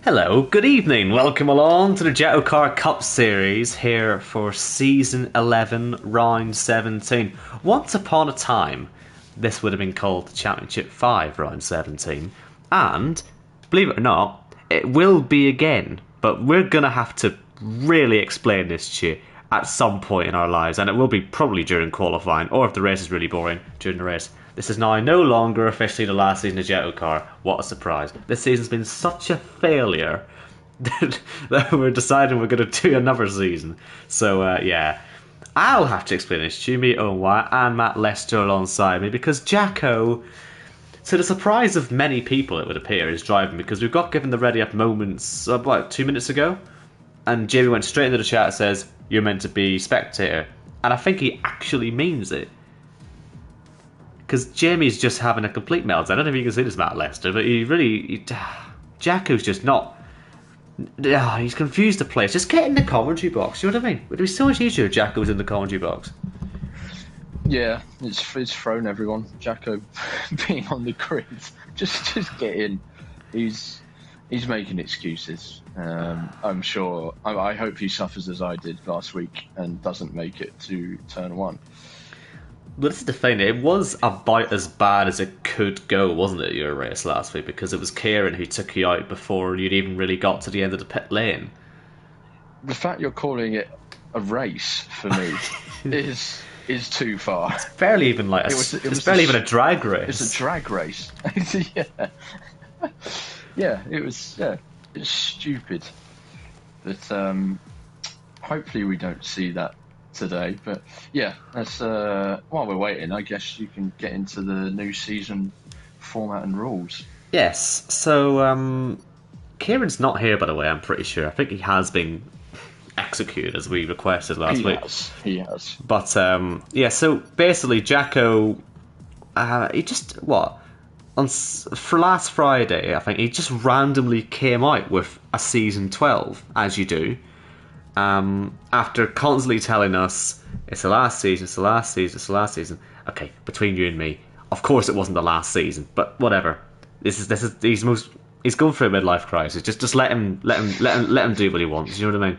Hello, good evening. Welcome along to the JACKOCAR Cup Series here for Season 11, Round 17. Once upon a time, this would have been called the Championship 5, Round 17. And, believe it or not, it will be again. But we're going to have to really explain this to you at some point in our lives. And it will be probably during qualifying, or if the race is really boring, during the race. This is now no longer officially the last season of JACKOCAR. What a surprise. This season's been such a failure that we're deciding we're going to do another season. So, yeah. I'll have to explain this to me, Owen Wyatt, and Matt Lester alongside me, because Jacko, to the surprise of many people, it would appear, is driving, because we've got given the ready up moments, about 2 minutes ago, and Jamie went straight into the chat and says, "You're meant to be spectator." And I think he actually means it. Because Jamie's just having a complete meltdown. I don't know if you can see this, Matt Lester, but Jacko's just not... he's confused the place. Just get in the commentary box, you know what I mean? It would be so much easier if Jacko was in the commentary box. Yeah, it's thrown everyone. Jacko being on the grid. Just get in. He's making excuses. I'm sure. I hope he suffers as I did last week and doesn't make it to turn one. Well, this is the thing. It was about as bad as it could go, wasn't it, your race last week? Because it was Kieran who took you out before you'd even really got to the end of the pit lane. The fact you're calling it a race for me is too far. It's barely even like it's barely even a drag race. It's a drag race. Yeah. Yeah, it's stupid. But hopefully we don't see that today. But yeah, that's while we're waiting, I guess you can get into the new season format and rules. Yes, so Kieran's not here, by the way, I'm pretty sure. I think he has been executed as we requested last week. He has. But yeah, so basically Jacko, he just, for last Friday, I think, he just randomly came out with a season 12, as you do. After constantly telling us it's the last season, it's the last season, it's the last season. Okay, between you and me, of course it wasn't the last season, but whatever. He's going through a midlife crisis. Just let him do what he wants. You know what I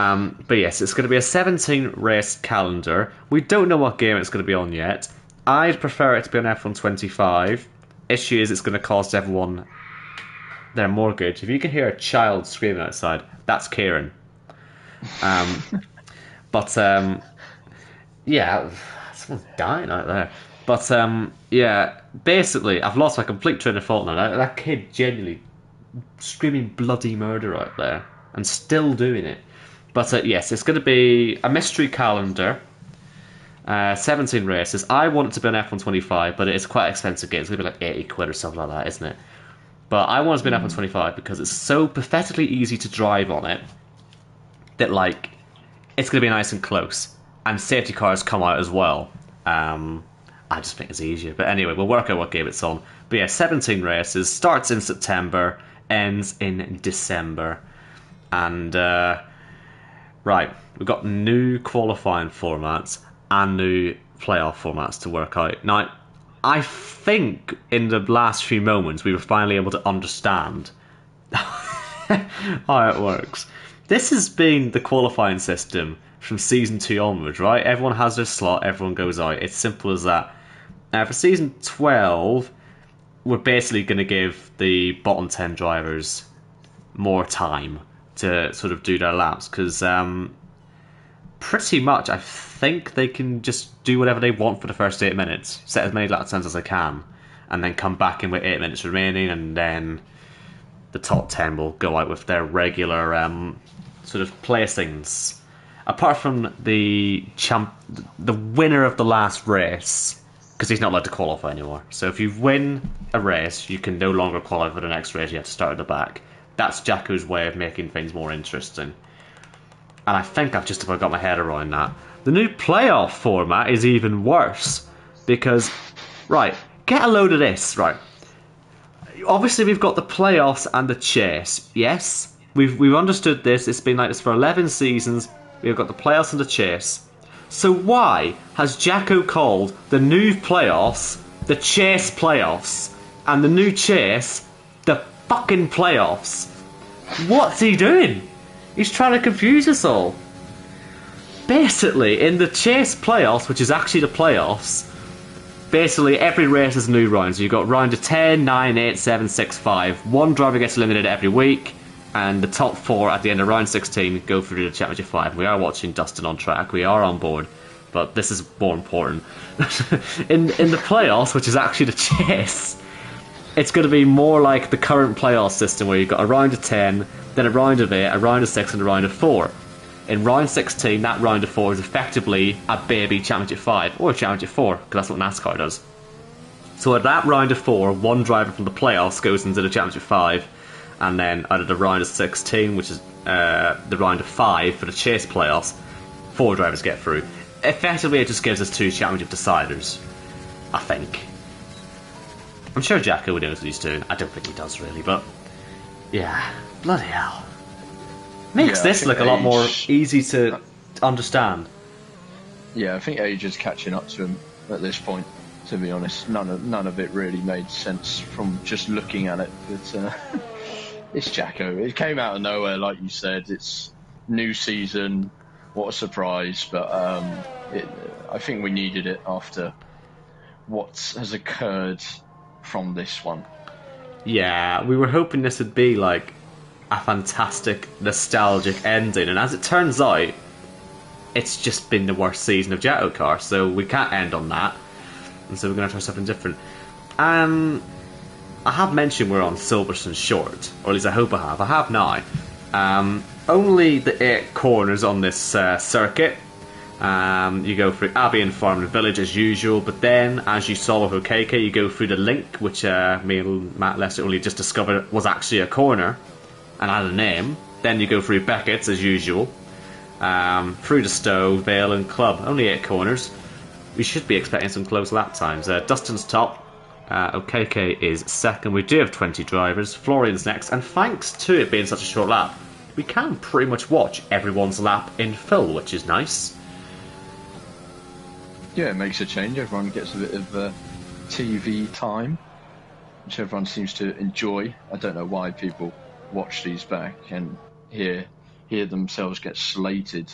mean? But yes, it's going to be a 17 race calendar. We don't know what game it's going to be on yet. I'd prefer it to be on F1 25. Issue is it's going to cost everyone their mortgage. If you can hear a child screaming outside, that's Kieran. But yeah, someone's dying out there. But yeah, basically, I've lost my complete train of thought now. That kid genuinely screaming bloody murder out there and still doing it. But yes, it's going to be a mystery calendar. 17 races. I want it to be on F1 25, but it's quite expensive game. It's going to be like 80 quid or something like that, isn't it? But I want it to be on F1 25 because it's so pathetically easy to drive on it that, like, it's going to be nice and close. And safety cars come out as well. I just think it's easier. But anyway, we'll work out what game it's on. But yeah, 17 races. Starts in September, ends in December. And, right, we've got new qualifying formats and new playoff formats to work out. Now, I think in the last few moments we were finally able to understand how it works. This has been the qualifying system from Season 2 onwards, right? Everyone has their slot, everyone goes out. It's simple as that. Now, for Season 12, we're basically going to give the bottom 10 drivers more time to sort of do their laps, because pretty much I think they can just do whatever they want for the first 8 minutes, set as many lap times as they can, and then come back in with 8 minutes remaining, and then the top 10 will go out with their regular sort of placings. Apart from the winner of the last race, because he's not allowed to qualify anymore. So if you win a race, you can no longer qualify for the next race. You have to start at the back. That's Jacko's way of making things more interesting. And I think I've just about got my head around that. The new playoff format is even worse. Because, right, get a load of this, right. Obviously we've got the playoffs and the chase, yes? We've understood this, it's been like this for 11 seasons. We've got the playoffs and the chase. So why has Jacko called the new playoffs the chase playoffs and the new chase the fucking playoffs? What's he doing? He's trying to confuse us all. Basically, in the Chase playoffs, which is actually the playoffs, basically every race is a new round. So you've got round of 10, 9, 8, 7, 6, 5. One driver gets eliminated every week, and the top 4 at the end of round 16 go through the Championship 5. We are watching Dustin on track. We are on board. But this is more important. in the playoffs, which is actually the Chase, it's going to be more like the current playoff system where you've got a round of 10, then a round of 8, a round of 6, and a round of 4. In round 16, that round of 4 is effectively a baby Championship 5, or a Championship 4, because that's what NASCAR does. So at that round of 4, one driver from the playoffs goes into the Championship 5, and then out of the round of 16, which is the round of 5 for the Chase playoffs, 4 drivers get through. Effectively, it just gives us 2 championship deciders, I think. I'm sure Jacko would know what he's doing. I don't think he does, really, but yeah, bloody hell. Makes this look a lot more easy to understand. Yeah, I think age is catching up to him at this point, to be honest. None of it really made sense from just looking at it. But it's Jacko. It came out of nowhere, like you said. It's new season. What a surprise. But I think we needed it after what has occurred from this one. Yeah, we were hoping this would be like a fantastic, nostalgic ending, and as it turns out, it's just been the worst season of JACKOCAR, so we can't end on that, and so we're going to try something different. I have mentioned we're on Silverstone Short, or at least I hope I have. I have now. Only the 8 corners on this circuit. You go through Abbey and Farm and Village as usual, but then, as you saw with OKK, you go through the Link, which me and Matt Lester only just discovered was actually a corner, and had a name. Then you go through Beckett's as usual, through the Stowe, Vale and Club. Only 8 corners. We should be expecting some close lap times. Dustin's top, OKK is second. We do have 20 drivers. Florian's next, and thanks to it being such a short lap, we can pretty much watch everyone's lap in full, which is nice. Yeah, it makes a change. Everyone gets a bit of TV time, which everyone seems to enjoy. I don't know why people watch these back and hear themselves get slated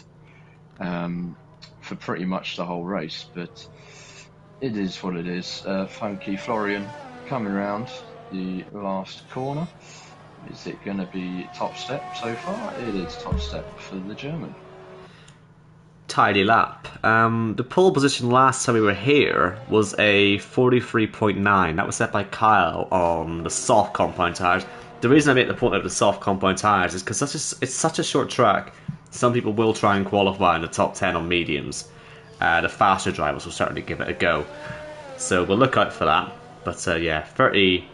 for pretty much the whole race, but it is what it is. Funky Florian coming round the last corner. Is it going to be top step so far? It is top step for the German. Tidy lap. The pole position last time we were here was a 43.9. That was set by Kyle on the soft compound tyres. The reason I make the point of the soft compound tyres is because it's such a short track. Some people will try and qualify in the top 10 on mediums. The faster drivers will certainly give it a go. So we'll look out for that. But yeah, 30...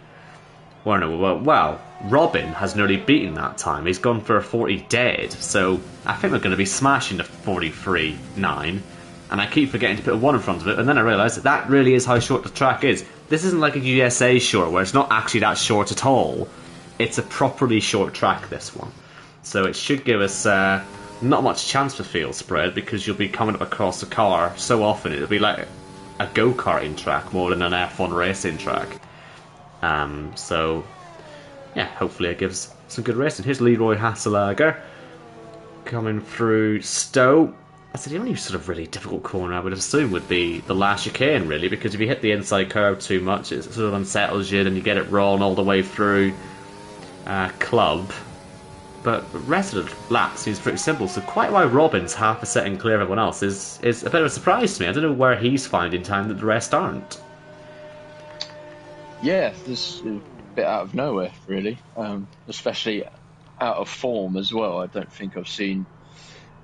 Well, Robin has nearly beaten that time. He's gone for a 40 dead, so I think we're going to be smashing the 43.9. And I keep forgetting to put a 1 in front of it, and then I realise that really is how short the track is. This isn't like a USA short, where it's not actually that short at all. It's a properly short track, this one. So it should give us not much chance for field spread, because you'll be coming up across the car so often. It'll be like a go-karting track more than an F1 racing track. So, yeah, hopefully it gives some good racing. Here's Leroy Hasselager coming through Stowe. That's the only sort of really difficult corner I would assume would be the last chicane, really, because if you hit the inside curve too much, it sort of unsettles you, then you get it wrong all the way through Club. But the rest of the lap seems pretty simple, so quite why Robin's half a second clear of everyone else is a bit of a surprise to me. I don't know where he's finding time that the rest aren't. Yeah, this is a bit out of nowhere, really. Especially out of form as well. I don't think I've seen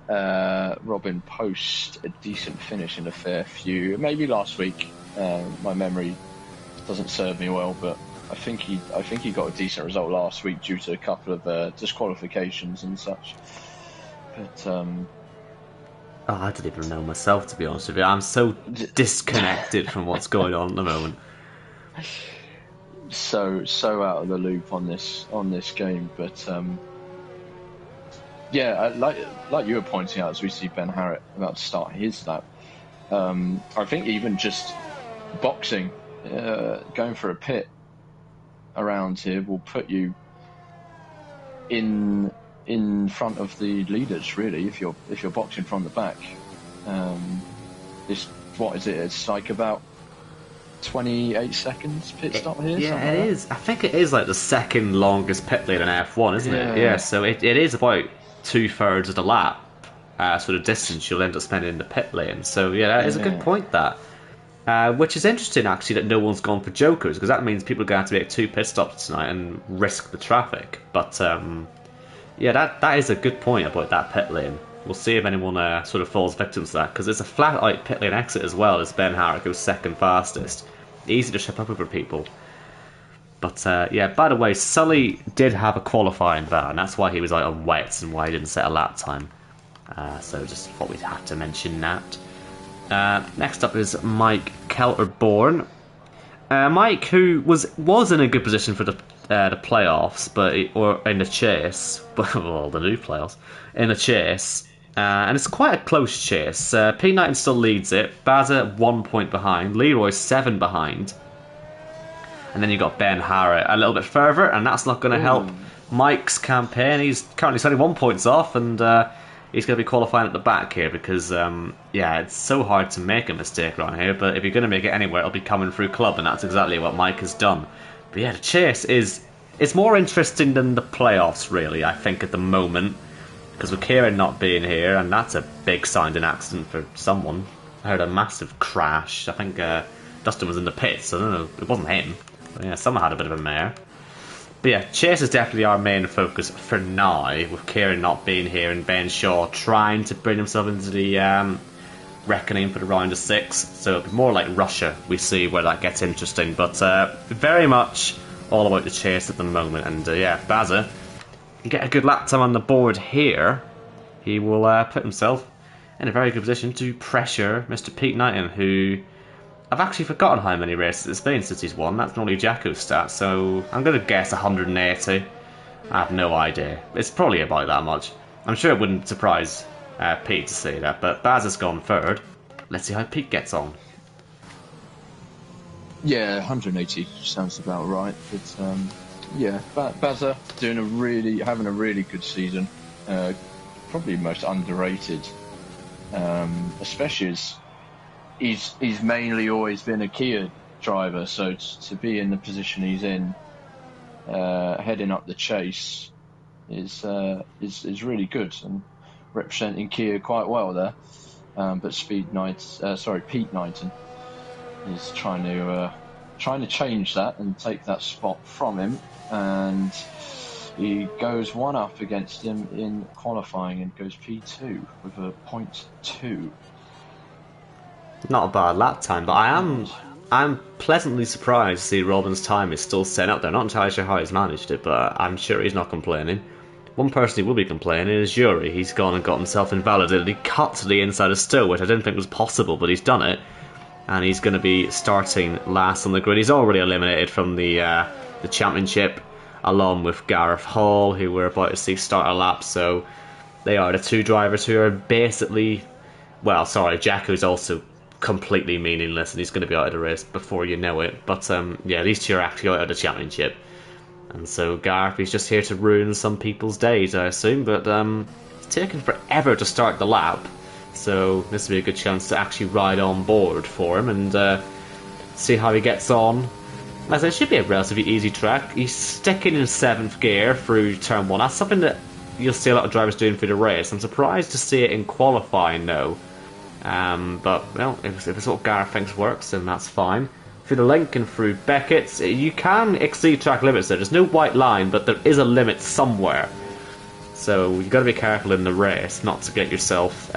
Robin post a decent finish in a fair few. Maybe last week. My memory doesn't serve me well, but I think he got a decent result last week due to a couple of disqualifications and such. But I don't even know myself, to be honest with you. I'm so disconnected from what's going on at the moment. So out of the loop on this game, but yeah, like you were pointing out, as we see Ben Harrett about to start his lap, I think even just boxing, going for a pit around here will put you in front of the leaders. Really, if you're boxing from the back, this what is it? It's like about 28 seconds pit stop here. Yeah, something it like is. I think it is like the second longest pit lane in F1, isn't it? Yeah. Yeah, so it is about 2/3 of the lap, sort of distance you'll end up spending in the pit lane. So yeah, that is a good Yeah. point. That. Which is interesting, actually, that no one's gone for jokers, because that means people are going to have to make 2 pit stops tonight and risk the traffic. But yeah, that is a good point about that pit lane. We'll see if anyone sort of falls victim to that, because it's a flat-out pit lane exit as well, as Ben Harrick goes second fastest. Easy to trip up over people. But yeah, by the way, Sully did have a qualifying ban, and that's why he was out on wets and why he didn't set a lap time. So just thought we'd have to mention that. Next up is Mike Kelterborn. Mike, who was in a good position for the playoffs, or in the chase, well, the new playoffs, in the chase, and it's quite a close chase. P. Knighton still leads it. Bazza 1 point behind. Leroy 7 behind. And then you've got Ben Harrett a little bit further, and that's not going to help Mike's campaign. He's currently 21 points off, and he's going to be qualifying at the back here because, yeah, it's so hard to make a mistake around here. But if you're going to make it anywhere, it'll be coming through club, and that's exactly what Mike has done. But yeah, the chase it's more interesting than the playoffs, really, I think, at the moment. Because with Kieran not being here, and that's a big sign of an accident for someone. I heard a massive crash. I think Dustin was in the pits. I don't know. It wasn't him. But yeah, someone had a bit of a mare. But yeah, chase is definitely our main focus for now, with Kieran not being here and Ben Shaw trying to bring himself into the reckoning for the round of 6. So it'll be more like Russia, we see where that gets interesting. But very much all about the chase at the moment. And yeah, Bazza can get a good lap time on the board here. He will put himself in a very good position to pressure Mr. Pete Knighton, who I've actually forgotten how many races it's been since he's won. That's normally Jacko's stat, so I'm going to guess 180. I have no idea. It's probably about that much. I'm sure it wouldn't surprise Pete to see that, but Baz has gone third. Let's see how Pete gets on. Yeah, 180 sounds about right. But yeah, Bazza having a really good season. Probably most underrated, especially as he's mainly always been a Kia driver. So to be in the position he's in, heading up the chase, is really good and representing Kia quite well there. But Pete Knighton is trying to change that and take that spot from him, and he goes one up against him in qualifying and goes P2 with a 0.2. Not a bad lap time, but I'm pleasantly surprised to see Robin's time is still set up there. Not entirely sure how he's managed it, but I'm sure he's not complaining. One person who will be complaining is Yuri. He's gone and got himself invalidated. He cut to the inside of Stowe, which I didn't think was possible, but he's done it. And he's going to be starting last on the grid. He's already eliminated from the championship, along with Gareth Hall, who we're about to see start a lap. So they are the 2 drivers who are basically... Well, sorry, Jacko's also completely meaningless, and he's going to be out of the race before you know it. But yeah, these 2 are actually out of the championship. And so Gareth, he's just here to ruin some people's days, I assume. But it's taken forever to start the lap. So this will be a good chance to actually ride on board for him and see how he gets on. As it should be a relatively easy track. He's sticking in 7th gear through turn 1. That's something that you'll see a lot of drivers doing through the race. I'm surprised to see it in qualifying, though. But, well, if it's what Gareth thinks works, then that's fine. Through the Lincoln, through Beckett's, you can exceed track limits there. There's no white line, but there is a limit somewhere. So you've got to be careful in the race not to get yourself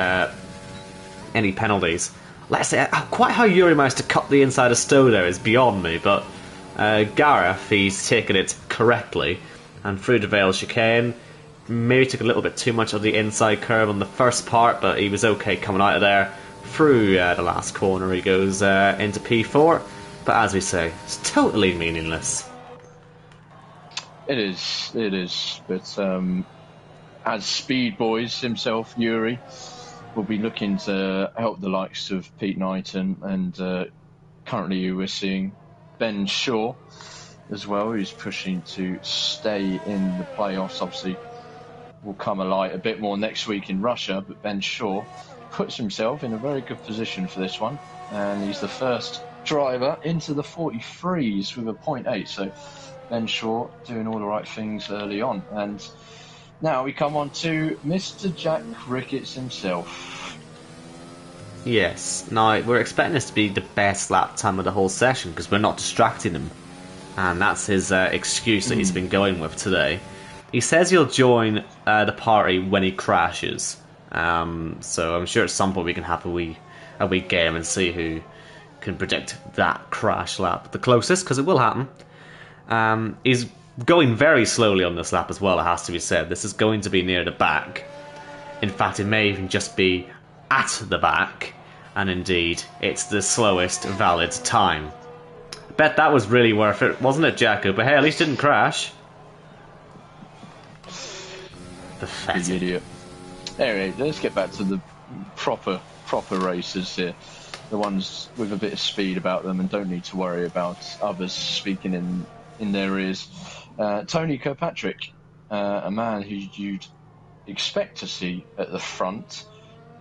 any penalties. Let's say, quite how Yuri managed to cut the inside of Stowe there is beyond me, but Gareth, he's taken it correctly. And through the Vale chicane, maybe took a little bit too much of the inside curve on the first part, but he was okay coming out of there. Through the last corner he goes into P4, but as we say, it's totally meaningless. It is, but as Speed Boys himself, Yuri will be looking to help the likes of Pete Knighton, and currently we're seeing Ben Shaw as well, who's pushing to stay in the playoffs. Obviously, will come alight a bit more next week in Russia, but Ben Shaw puts himself in a very good position for this one, and he's the first driver into the 43s with a 0.8. So Ben Shaw doing all the right things early on. And now we come on to Mr. Jack Ricketts himself. Yes. Now, we're expecting this to be the best lap time of the whole session because we're not distracting him. And that's his excuse that he's been going with today. He says he'll join the party when he crashes. So I'm sure at some point we can have a wee game and see who can predict that crash lap the closest, because it will happen. He's going very slowly on this lap as well, it has to be said. This is going to be near the back. In fact, it may even just be at the back, and indeed, it's the slowest valid time. I bet that was really worth it, wasn't it, Jacko? But hey, at least it didn't crash. Pathetic. The idiot. Anyway, let's get back to the proper racers here. The ones with a bit of speed about them and don't need to worry about others speaking in their ears. Tony Kirkpatrick, a man who you'd expect to see at the front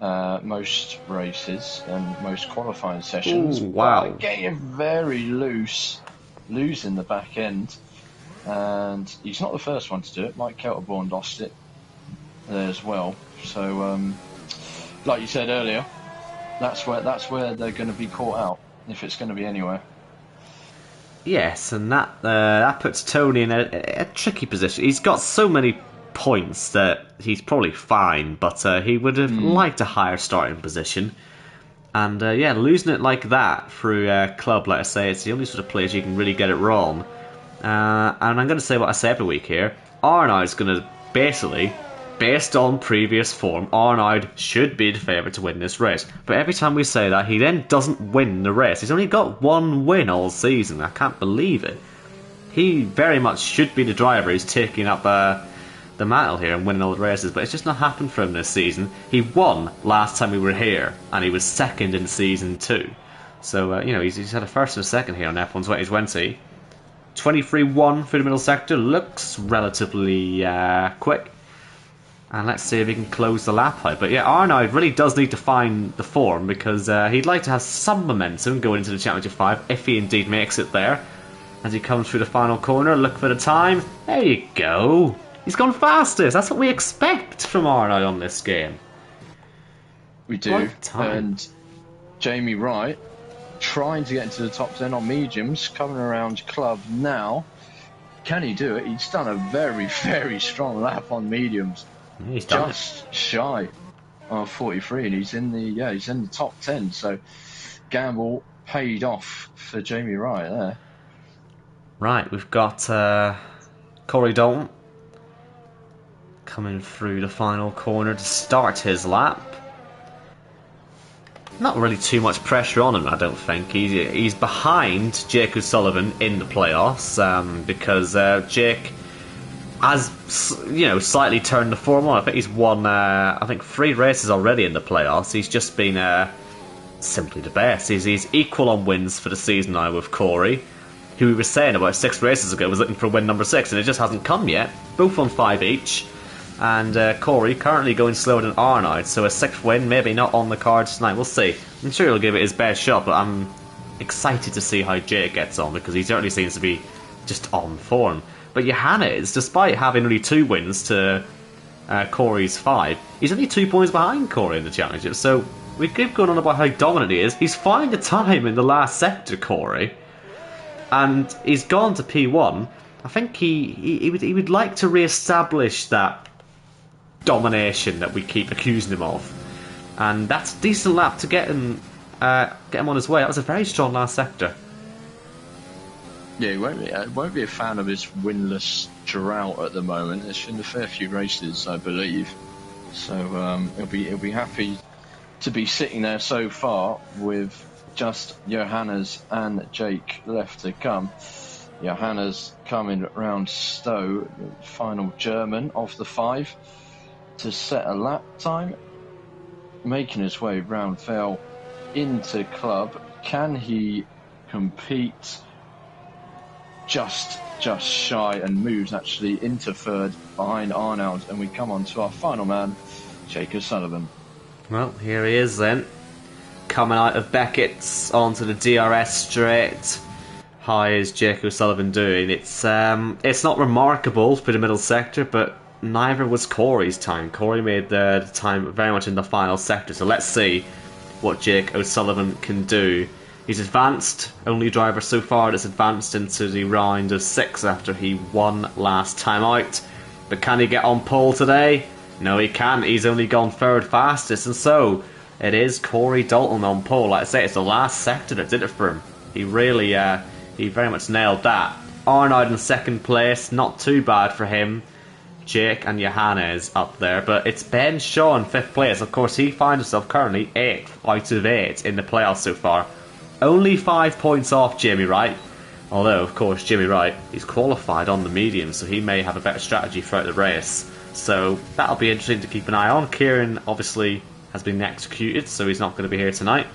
most races and most qualifying sessions. Ooh, wow. But getting very loose, losing the back end. And he's not the first one to do it. Mike Kelterborn lost it there as well. So, like you said earlier, that's where they're going to be caught out, if it's going to be anywhere. Yes, and that puts Tony in a tricky position. He's got so many points that he's probably fine, but he would have liked a higher starting position. And losing it like that through club, like I say, it's the only sort of place you can really get it wrong. And I'm going to say what I say every week here. Arnaud is going to basically, based on previous form, Arnaud should be the favourite to win this race. But every time we say that, he then doesn't win the race. He's only got one win all season. I can't believe it. He very much should be the driver who's taking up the mantle here and winning all the races, but it's just not happened for him this season. He won last time we were here, and he was second in season 2. So, he's had a first and a second here on F1 2020. 23-1 through the middle sector, looks relatively quick. And let's see if he can close the lap out. But yeah, Arnaud really does need to find the form, because he'd like to have some momentum going into the Championship 5, if he indeed makes it there. As he comes through the final corner, look for the time. There you go. He's gone fastest. That's what we expect from Arnaud on this game. We do. And Jamie Wright, trying to get into the top 10 on mediums, coming around club now. Can he do it? He's done a very, very strong lap on mediums. He's done just shy of 43, and he's in the top 10. So gamble paid off for Jamie Wright there. Right, we've got Corey Dalton coming through the final corner to start his lap. Not really too much pressure on him, I don't think. He's behind Jake O'Sullivan in the playoffs, because Jake has, slightly turned the form on. I think he's won, 3 races already in the playoffs. He's just been simply the best. He's equal on wins for the season now with Corey, who we were saying about 6 races ago was looking for win number 6, and it just hasn't come yet. Both on 5 each. And Corey currently going slower than Arnaud, so a 6th win maybe not on the cards tonight. We'll see. I'm sure he'll give it his best shot, but I'm excited to see how Jake gets on, because he certainly seems to be just on form. But Johannes, despite having only 2 wins to Corey's 5, he's only 2 points behind Corey in the championship. So we keep going on about how dominant he is. He's finding the time in the last sector, Corey, and he's gone to P1. I think he would like to re-establish that domination that we keep accusing him of, and that's a decent lap to get him on his way. That was a very strong last sector. Yeah, he won't be a fan of his winless drought at the moment. There's been a fair few races, I believe, so he'll be happy to be sitting there so far with just Johannes and Jake left to come. Johannes coming round Stowe, the final German of the 5, to set a lap time, making his way round Vale into club. Can he compete? just shy and moves actually into third behind Arnold, and we come on to our final man, Jake O'Sullivan. Well, here he is then. Coming out of Beckett's onto the DRS straight. How is Jake O'Sullivan doing? It's not remarkable for the middle sector, but neither was Corey's time. Corey made the time very much in the final sector, so let's see what Jake O'Sullivan can do. He's advanced, only driver so far that's advanced into the round of 6 after he won last time out. But can he get on pole today? No, he can't. He's only gone third fastest, and so it is Corey Dalton on pole. Like I say, it's the last sector that did it for him. He really, he very much nailed that. Arnold in second place, not too bad for him. Jake and Johannes up there, but it's Ben Shaw in 5th place. Of course, he finds himself currently 8th out of 8 in the playoffs so far. Only 5 points off Jimmy Wright. Although, of course, Jimmy Wright, he's qualified on the medium, so he may have a better strategy throughout the race. So that'll be interesting to keep an eye on. Kieran obviously has been executed, so he's not going to be here tonight,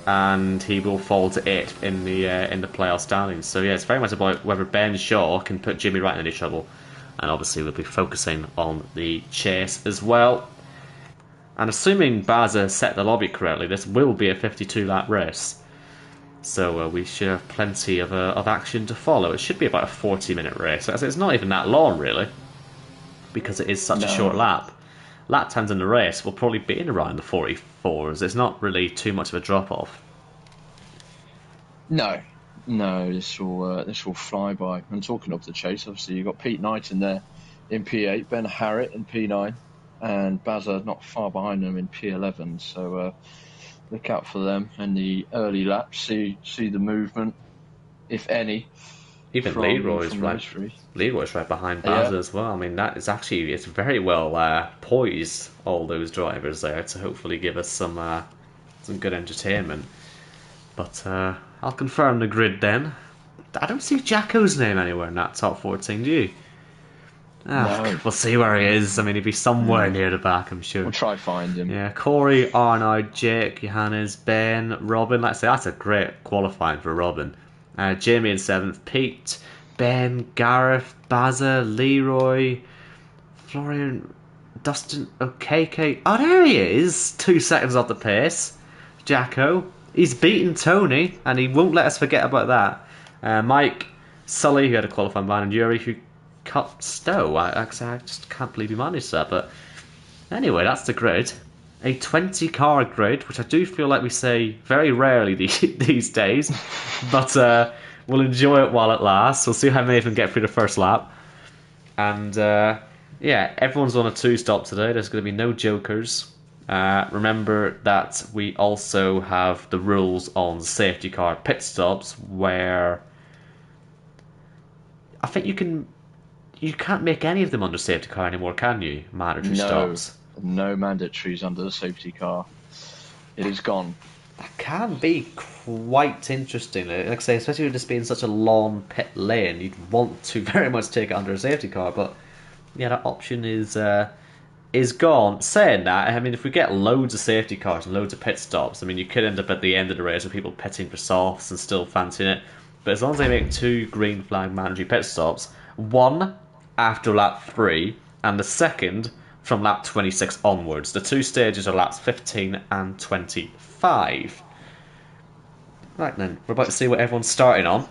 and he will fall to 8th in the playoff standings. So yeah, it's very much about whether Ben Shaw can put Jimmy Wright in any trouble, and obviously we'll be focusing on the chase as well. And assuming Baza set the lobby correctly, this will be a 52-lap race. So we should have plenty of action to follow. It should be about a 40-minute race. So it's not even that long, really, because it is such a short lap. Lap times in the race will probably be in around the 44s. It's not really too much of a drop-off. No, this will fly by. And talking of the chase, obviously you've got Pete Knight in there in P8, Ben Harritt in P9, and Baza not far behind them in P11. So look out for them in the early laps. See the movement, if any. Even Leroy's right behind Baza as well. I mean, that is actually, it's very well poised, all those drivers there, to hopefully give us some good entertainment. But I'll confirm the grid then. I don't see Jacko's name anywhere in that top 14, do you? No. We'll see where he is. I mean, he'll be somewhere near the back, I'm sure. We'll try find him. Yeah, Corey, Arnold, Jake, Johannes, Ben, Robin. Let's say that's a great qualifying for Robin. Jamie in 7th, Pete, Ben, Gareth, Baza, Leroy, Florian, Dustin, Okeke. Oh, there he is! 2 seconds off the pace. Jacko. He's beaten Tony, and he won't let us forget about that. Mike, Sully, who had a qualifying ban, and Yuri, who cut Stowe. I just can't believe he managed that. But anyway, that's the grid. A 20-car grid, which I do feel like we say very rarely these days. But we'll enjoy it while it lasts. We'll see how many of them get through the first lap. And yeah, everyone's on a 2-stop today. There's going to be no jokers. Remember that we also have the rules on safety car pit stops, where I think you can't make any of them under safety car anymore, can you? Mandatory stops. No mandatories under the safety car. It is gone. That can be quite interesting. Like I say, especially with this being such a long pit lane, you'd want to very much take it under a safety car, but yeah, that option is gone. Saying that, I mean, if we get loads of safety cars and loads of pit stops, I mean, you could end up at the end of the race with people pitting for softs and still fancying it. But as long as they make 2 green flag mandatory pit stops, one after lap 3 and the second from lap 26 onwards. The 2 stages are laps 15 and 25. Right then, we're about to see what everyone's starting on.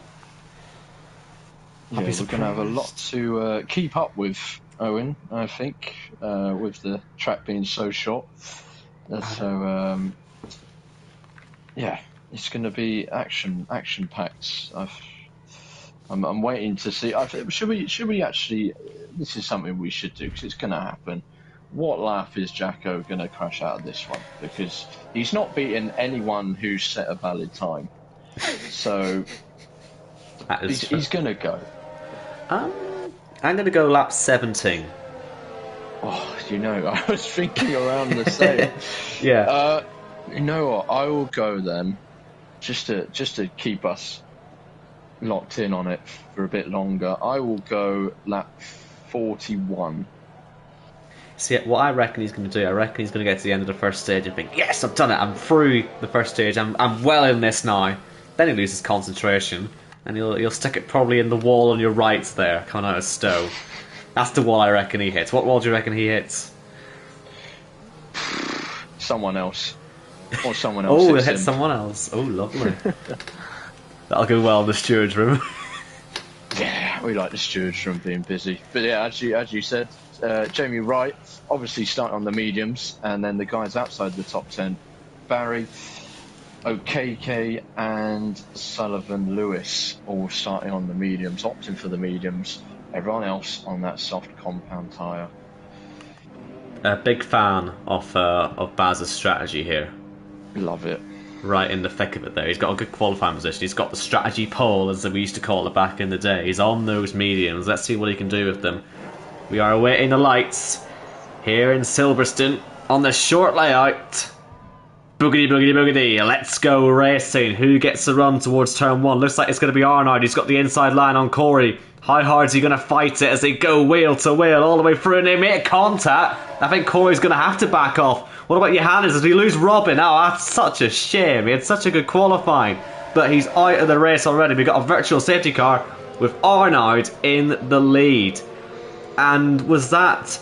Yeah, we're going to have a lot to keep up with, Owen, I think, with the track being so short. So, yeah, it's going to be action-packed. I'm waiting to see. Should we actually? This is something we should do because it's going to happen. What lap is Jacko going to crash out of this one? Because he's not beaten anyone who's set a valid time. So he's going to go. I'm going to go lap 17. Oh, I was thinking around the same. Yeah. You know what? I will go then, just to keep us locked in on it for a bit longer. I will go lap 41. See, what I reckon he's going to do, I reckon he's going to get to the end of the first stage and think, yes, I've done it, I'm through the first stage, I'm well in this now. Then he loses concentration, and you'll stick it probably in the wall on your right there, coming out of Stowe. That's the wall I reckon he hits. What wall do you reckon he hits? Someone else. Or someone else. Oh, it hits someone else. Oh, lovely. That'll go well in the steward's room. Yeah, we like the stewards room being busy. But yeah, as you said, Jamie Wright, obviously starting on the mediums, and then the guys outside the top 10, Barry, OKK and Sullivan Lewis, all starting on the mediums, opting for the mediums. Everyone else on that soft compound tyre. A big fan of Baz's strategy here. Love it. Right in the thick of it there. He's got a good qualifying position. He's got the strategy pole, as we used to call it back in the day. He's on those mediums. Let's see what he can do with them. We are awaiting the lights here in Silverstone on the short layout. Boogity, boogity, boogity. Let's go racing. Who gets the run towards turn 1? Looks like it's going to be Arnaud. He's got the inside line on Corey. How hard is he going to fight it as they go wheel to wheel all the way through and they make contact? I think Corey's going to have to back off. What about Johannes? As we lose Robin? Oh, that's such a shame. He had such a good qualifying. But he's out of the race already. We've got a virtual safety car with Arnaud in the lead. And was that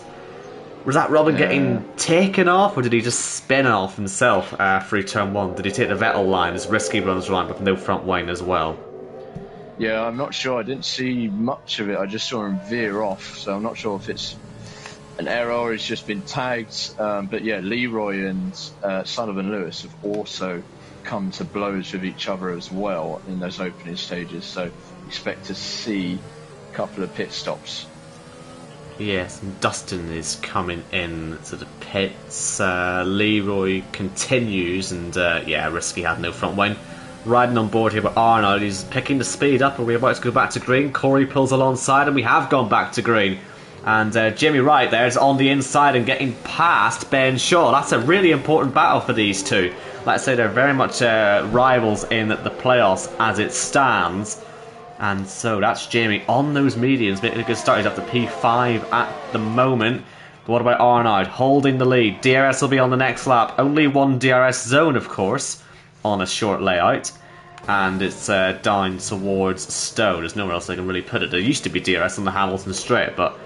Robin getting taken off, or did he just spin off himself through turn 1? Did he take the Vettel line as Risky runs around with no front wing as well? Yeah, I'm not sure. I didn't see much of it. I just saw him veer off, so I'm not sure if it's an error or he's just been tagged. But yeah, Leroy and Sullivan Lewis have also come to blows with each other as well in those opening stages, so expect to see a couple of pit stops. Yes, and Dustin is coming in to the pits. Leroy continues, and Risky had no front wing. Riding on board here with Arnaud, he's picking the speed up. Are we about to go back to green? Corey pulls alongside, and we have gone back to green. And Jimmy Wright there is on the inside and getting past Ben Shaw. That's a really important battle for these two. Like I say, they're very much rivals in the playoffs as it stands. And so that's Jamie on those mediums, making a good start. He's up to P5 at the moment. But what about Arnaud holding the lead? DRS will be on the next lap. Only one DRS zone, of course, on a short layout. And it's down towards Stowe. There's nowhere else I can really put it. There used to be DRS on the Hamilton Straight, but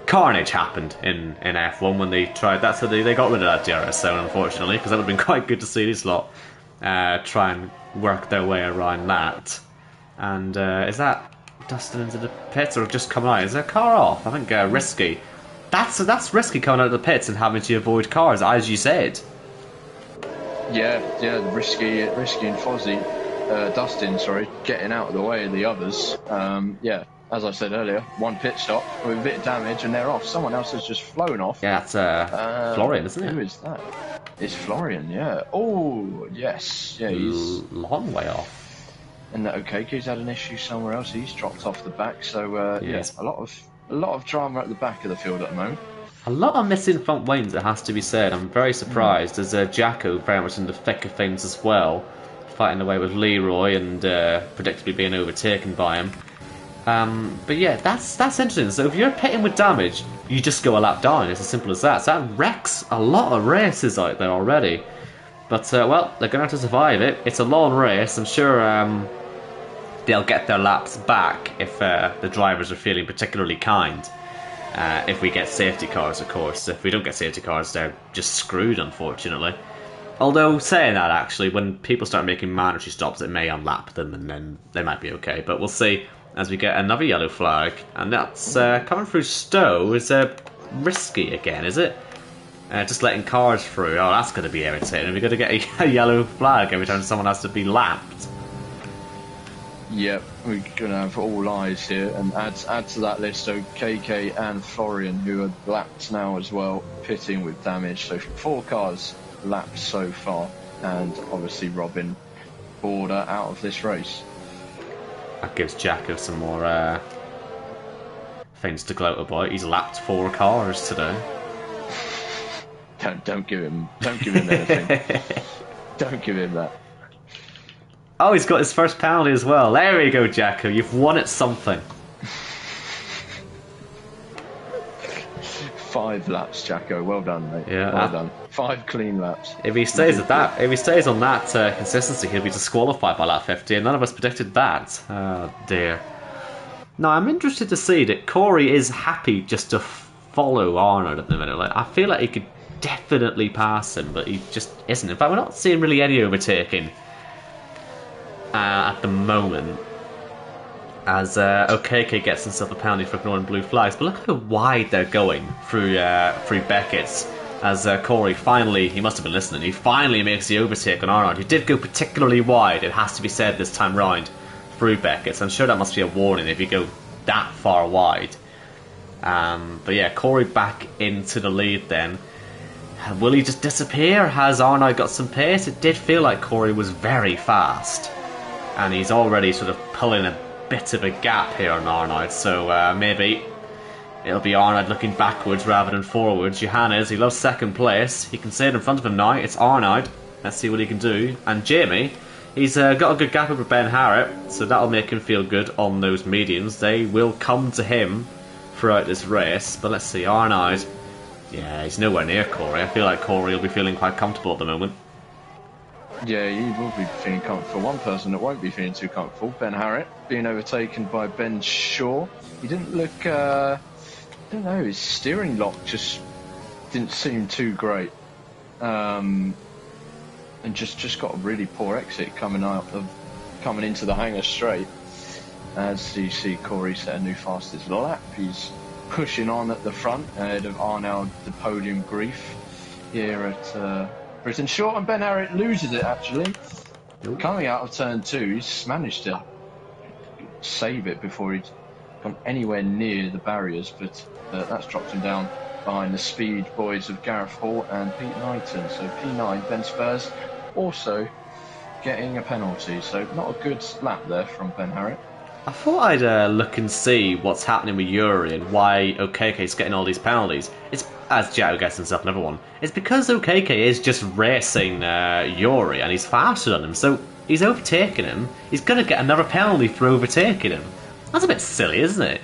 carnage happened in F1 when they tried that. So they got rid of that DRS zone, unfortunately, because that would have been quite good to see this lot try and work their way around that. And is that Dustin into the pits or just coming out? Is there a car off? I think Risky. That's Risky coming out of the pits and having to avoid cars, as you said. Yeah, Risky and Fozzie, Dustin, getting out of the way of the others. As I said earlier, one pit stop with a bit of damage and they're off. Someone else has just flown off. Yeah, that's Florian, isn't it? Who is that? It's Florian, yeah. Oh, yes. Yeah, he's long way off. And OKK's had an issue somewhere else. He's dropped off the back, so yes. A lot of drama at the back of the field at the moment. A lot of missing front wings, it has to be said. I'm very surprised. There's Jacko very much in the thick of things as well, fighting away with Leroy and predictably being overtaken by him. But yeah, that's interesting. So if you're pitting with damage, you just go a lap down. It's as simple as that. So that wrecks a lot of races out there already. But well, they're going to have to survive it. It's a long race. I'm sure they'll get their laps back if the drivers are feeling particularly kind. If we get safety cars, of course. If we don't get safety cars, they're just screwed, unfortunately. Although, saying that, actually, when people start making mandatory stops, it may unlap them, and then they might be okay. But we'll see as we get another yellow flag. And that's coming through Stowe. Is Risky again, is it? Just letting cars through. Oh, that's going to be irritating. We're going to get a yellow flag every time someone has to be lapped. Yep, we're going to have all eyes here, and add to that list, so KK and Florian, who are lapped now as well, pitting with damage. So 4 cars lapped so far, and obviously Robin Border out of this race. That gives Jacko some more things to gloat about. He's lapped 4 cars today. Don't give him anything. Don't give him that. Oh, he's got his first penalty as well. There we go, Jacko. You've won at something. 5 laps, Jacko. Well done, mate. Yeah, well done. 5 clean laps. If he stays at that, if he stays on that consistency, he'll be disqualified by lap 50, and none of us predicted that. Oh dear. Now I'm interested to see that Corey is happy just to follow Arnold at the minute. Like, I feel like he could definitely pass him, but he just isn't. In fact, we're not seeing really any overtaking at the moment, as OKK gets himself a penalty for ignoring blue flags. But look how wide they're going through Beckett's. As Corey finally, he must have been listening, he finally makes the overtake on Arnold, who did go particularly wide, it has to be said this time round, through Beckett's. I'm sure that must be a warning if you go that far wide. But yeah, Corey back into the lead then. Will he just disappear? Has Arnold got some pace? It did feel like Corey was very fast, and he's already sort of pulling a bit of a gap here on Arnold, so maybe it'll be Arnold looking backwards rather than forwards. Johannes, he loves second place. He can see it in front of him now. It's Arnold. Let's see what he can do. And Jamie, he's got a good gap over Ben Harrett, so that'll make him feel good on those mediums. They will come to him throughout this race. But let's see, Arnold. Yeah, he's nowhere near Corey. I feel like Corey will be feeling quite comfortable at the moment. Yeah, he will be feeling comfortable. One person that won't be feeling too comfortable, Ben Harrett, being overtaken by Ben Shaw. He didn't look... I don't know, his steering lock just didn't seem too great, and just got a really poor exit coming into the hangar straight. As you see, Corey set a new fastest lap. He's pushing on at the front ahead of Arnold, the podium grief here at Britain. Short, and Ben Harrett loses it actually. Coming out of turn 2, he's managed to save it before he'd gone anywhere near the barriers, but that's dropped him down behind the speed boys of Gareth Hall and Pete Knighton. So P9, Ben Spurs, also getting a penalty. So not a good lap there from Ben Harrett. I thought I'd look and see what's happening with Yuri and why OKK's getting all these penalties. It's, as Jacko gets himself another one, it's because OKK is just racing Yuri and he's faster than him, so he's overtaking him. He's going to get another penalty for overtaking him. That's a bit silly, isn't it?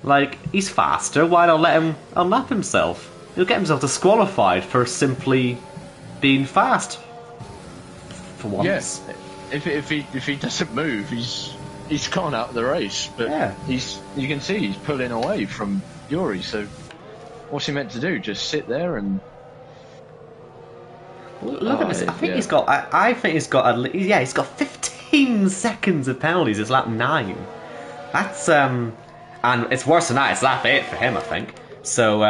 Like, he's faster, why not let him unlap himself? He'll get himself disqualified for simply being fast. For once. Yes, if he doesn't move, he's gone out of the race. But yeah. You can see he's pulling away from Yuri. So what's he meant to do? Just sit there and look at this. I think he's got. I think he's got. He's got 15 seconds of penalties. It's lap 9. That's and it's worse than that. It's lap 8 for him, I think. So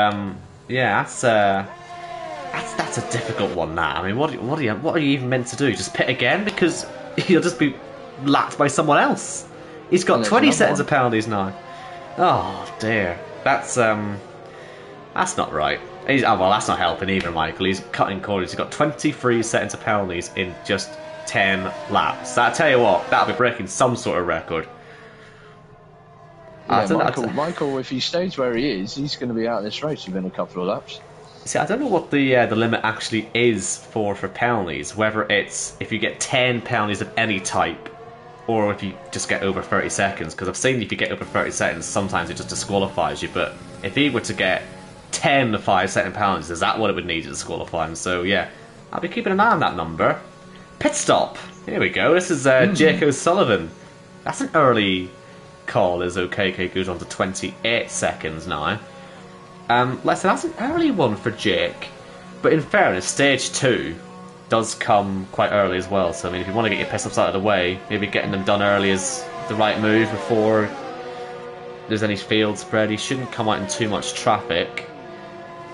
yeah, that's a difficult one. That, I mean, what are you even meant to do? Just pit again, because he'll just be lapped by someone else. He's got 20 seconds of penalties now. Oh dear, that's not right. Well, that's not helping either, Michael. He's cutting corners. He's got 23 seconds of penalties in just 10 laps. So I tell you what, that'll be breaking some sort of record. Yeah, Michael, if he stays where he is, he's going to be out of this race within a couple of laps. See, I don't know what the limit actually is for penalties. Whether it's if you get 10 penalties of any type, or if you just get over 30 seconds. Because I've seen if you get over 30 seconds, sometimes it just disqualifies you. But if he were to get 10 5-second penalties, is that what it would need to disqualify him? So yeah, I'll be keeping an eye on that number. Pit stop. Here we go. This is Jake O'Sullivan. That's an early call as OKK goes on to 28 seconds now. Let's say that's an early one for Jake, but in fairness, stage 2 does come quite early as well. So I mean, if you want to get your pit stops out of the way, maybe getting them done early is the right move before there's any field spread. He shouldn't come out in too much traffic.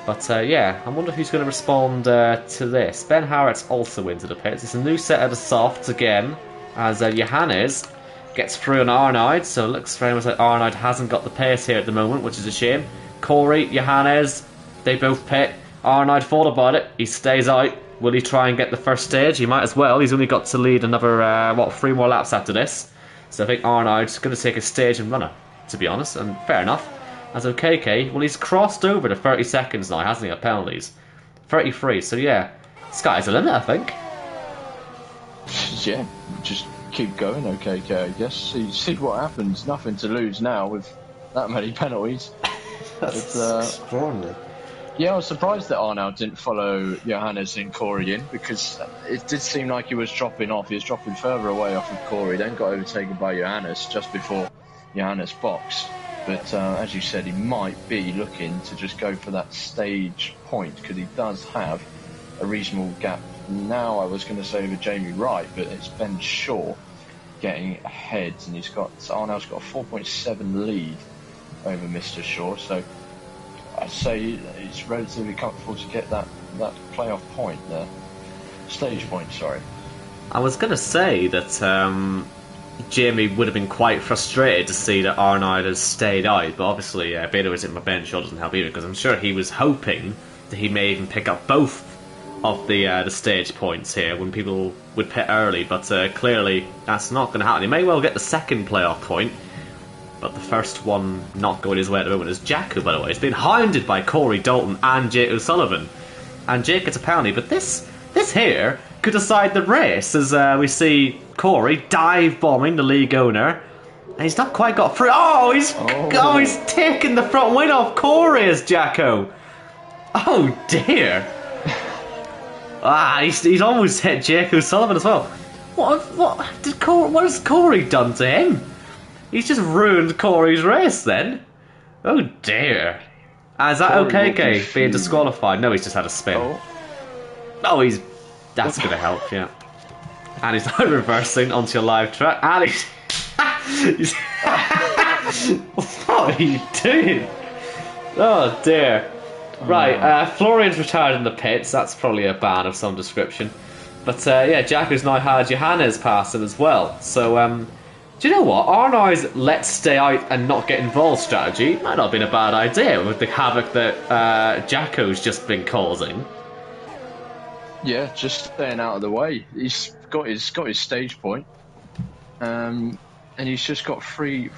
But yeah, I wonder who's going to respond to this. Ben Harrett's also into the pits. It's a new set of the softs again, as Johannes gets through on Arnold, so it looks very much like Arnold hasn't got the pace here at the moment, which is a shame. Corey, Johannes, they both pit. Arnold thought about it. He stays out. Will he try and get the first stage? He might as well. He's only got to lead another, 3 more laps after this. So I think Arnold's going to take a stage and runner, to be honest, and fair enough. As OKK, well, he's crossed over the 30 seconds now, hasn't he, of penalties? 33, so yeah, sky's the limit, I think. Yeah, just keep going, OKK, I guess. See what happens. Nothing to lose now with that many penalties. That's extraordinary. Yeah, I was surprised that Arnold didn't follow Johannes and Corey in, because it did seem like he was dropping off. He was dropping further away off of Corey, then got overtaken by Johannes just before Johannes boxed. But as you said, he might be looking to just go for that stage point, because he does have a reasonable gap now. I was going to say over Jamie Wright, but it's Ben Shaw getting ahead, and Arnold's got a 4.7 lead over Mr. Shaw. So I'd say it's relatively comfortable to get that playoff point there. Stage point, sorry. I was going to say that Jamie would have been quite frustrated to see that Arnold has stayed out, but obviously Beto is in my bench, so doesn't help either, because I'm sure he was hoping that he may even pick up both of the stage points here when people would pit early, but clearly that's not going to happen. He may well get the second playoff point, but the first one not going his way at the moment is Jacko, by the way. He's been hounded by Corey Dalton and Jake O'Sullivan. And Jake gets a penalty, but this here could decide the race, as we see Corey dive bombing the league owner. And he's not quite got through. He's taken the front wing off Corey as Jacko. Oh dear. He's almost hit Jake O'Sullivan as well. What has Corey done to him? He's just ruined Corey's race then. Oh dear. Is that okay, being disqualified? No, he's just had a spin. That's going to help, yeah. And he's now reversing onto a live track. And he's what are you doing? Oh dear. Right, Florian's retired in the pits. That's probably a ban of some description. But Jacko's now had Johannes pass him as well. So, do you know what? Arnold's let's stay out and not get involved strategy might not have been a bad idea with the havoc that Jacko's just been causing. Yeah, just staying out of the way. He's got his stage point, and he's just got free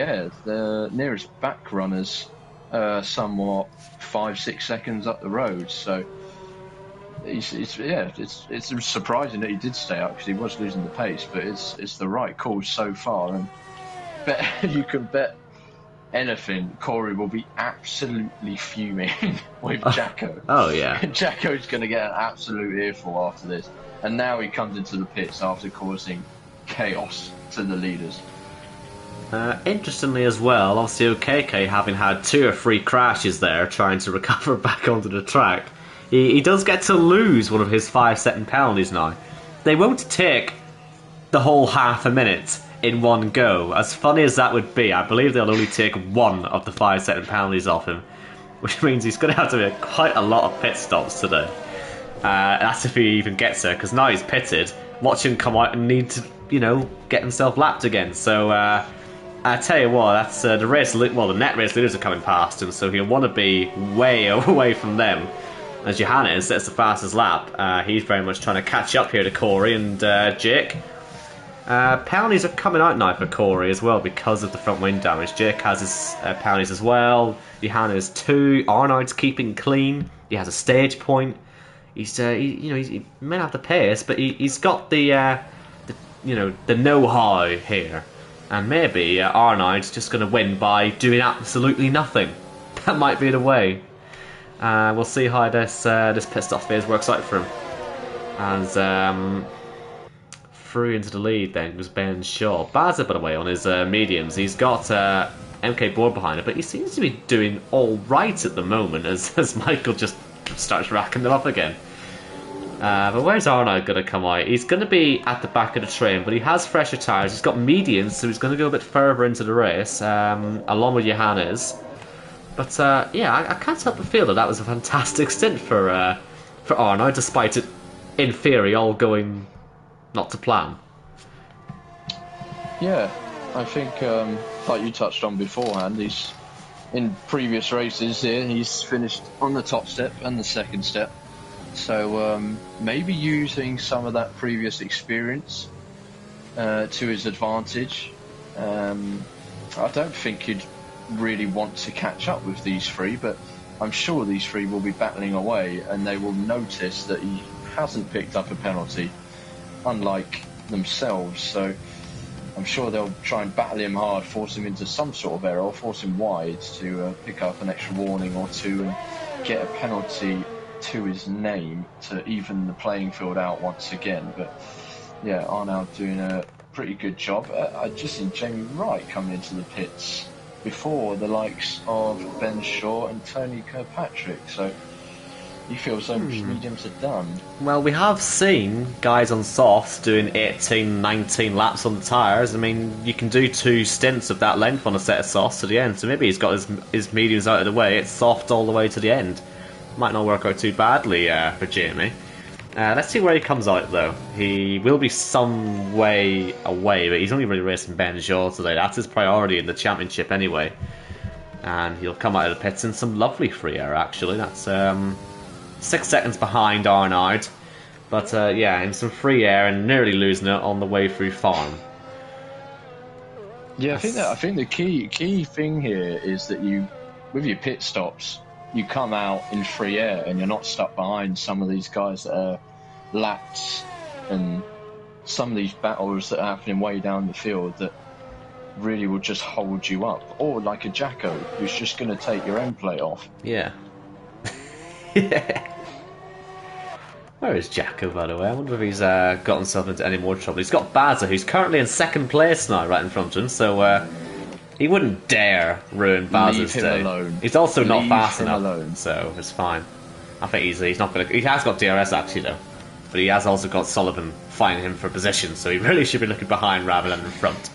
air. The nearest back runners somewhat 5-6 seconds up the road, so it's surprising that he did stay out, because he was losing the pace, but it's the right call so far. And you can bet anything Corey will be absolutely fuming with Jacko. Oh yeah. Jacko's going to get an absolute earful after this, and now he comes into the pits after causing chaos to the leaders. Interestingly as well, obviously OKK having had 2 or 3 crashes there trying to recover back onto the track, he does get to lose one of his 5-second penalties now. They won't take the whole half a minute in one go. As funny as that would be, I believe they'll only take 1 of the 5-second penalties off him, which means he's going to have to make quite a lot of pit stops today. That's if he even gets there, because now he's pitted. Watch him come out and need to, get himself lapped again. So I tell you what, that's the net race leaders are coming past him, so he'll want to be way away from them. As Johannes sets the fastest lap, he's very much trying to catch up here to Corey and Jake. Penalties are coming out now for Corey as well because of the front wing damage. Jake has his penalties as well. Johannes 2. Arnold's keeping clean. He has a stage point. He may not have the pace, but he's got the know-how here. And maybe Arnold's just going to win by doing absolutely nothing. That might be the way. We'll see how this pit stop phase works out for him. As through into the lead then was Ben Shaw. Baza, by the way, on his mediums. He's got MK Board behind it, but he seems to be doing all right at the moment as Michael just starts racking them up again. But where's Arnold going to come out? He's going to be at the back of the train, but he has fresher tyres. He's got mediums, so he's going to go a bit further into the race, along with Johannes. But I can't help but feel that was a fantastic stint for Arnold, despite it, in theory, all going not to plan. Yeah, I think, like you touched on beforehand, he's in previous races here, he's finished on the top step and the second step. So maybe using some of that previous experience to his advantage. I don't think he'd really want to catch up with these 3, but I'm sure these 3 will be battling away, and they will notice that he hasn't picked up a penalty, unlike themselves. So I'm sure they'll try and battle him hard, force him into some sort of error, or force him wide to pick up an extra warning or 2 and get a penalty to his name to even the playing field out once again. But yeah, Arnaud doing a pretty good job. I just think Jamie Wright coming into the pits before the likes of Ben Shaw and Tony Kirkpatrick. So you feel so much mediums are done. Well, we have seen guys on softs doing 18, 19 laps on the tyres. I mean, you can do 2 stints of that length on a set of softs to the end, so maybe he's got his mediums out of the way. It's soft all the way to the end. Might not work out too badly for Jamie. Let's see where he comes out, though. He will be some way away, but he's only really racing Ben Shaw today. That's his priority in the championship anyway. And he'll come out of the pits in some lovely free air, actually. That's 6 seconds behind Arnaud, but yeah, in some free air and nearly losing it on the way through farm. Yeah, I think the key thing here is that you, with your pit stops, you come out in free air and you're not stuck behind some of these guys that are lapped and some of these battles that are happening way down the field that really will just hold you up, or like a Jacko who's just going to take your end plate off. Yeah. Yeah. Where is Jacko, by the way? I wonder if he's got himself into any more trouble. He's got Bazza, who's currently in 2nd place now, right in front of him, so he wouldn't dare ruin Bazza's day. Alone. He's also not fast enough, alone. So it's fine. I think he's not going to... He has got DRS, actually, though. But he has also got Sullivan fighting him for position, so he really should be looking behind rather than in front.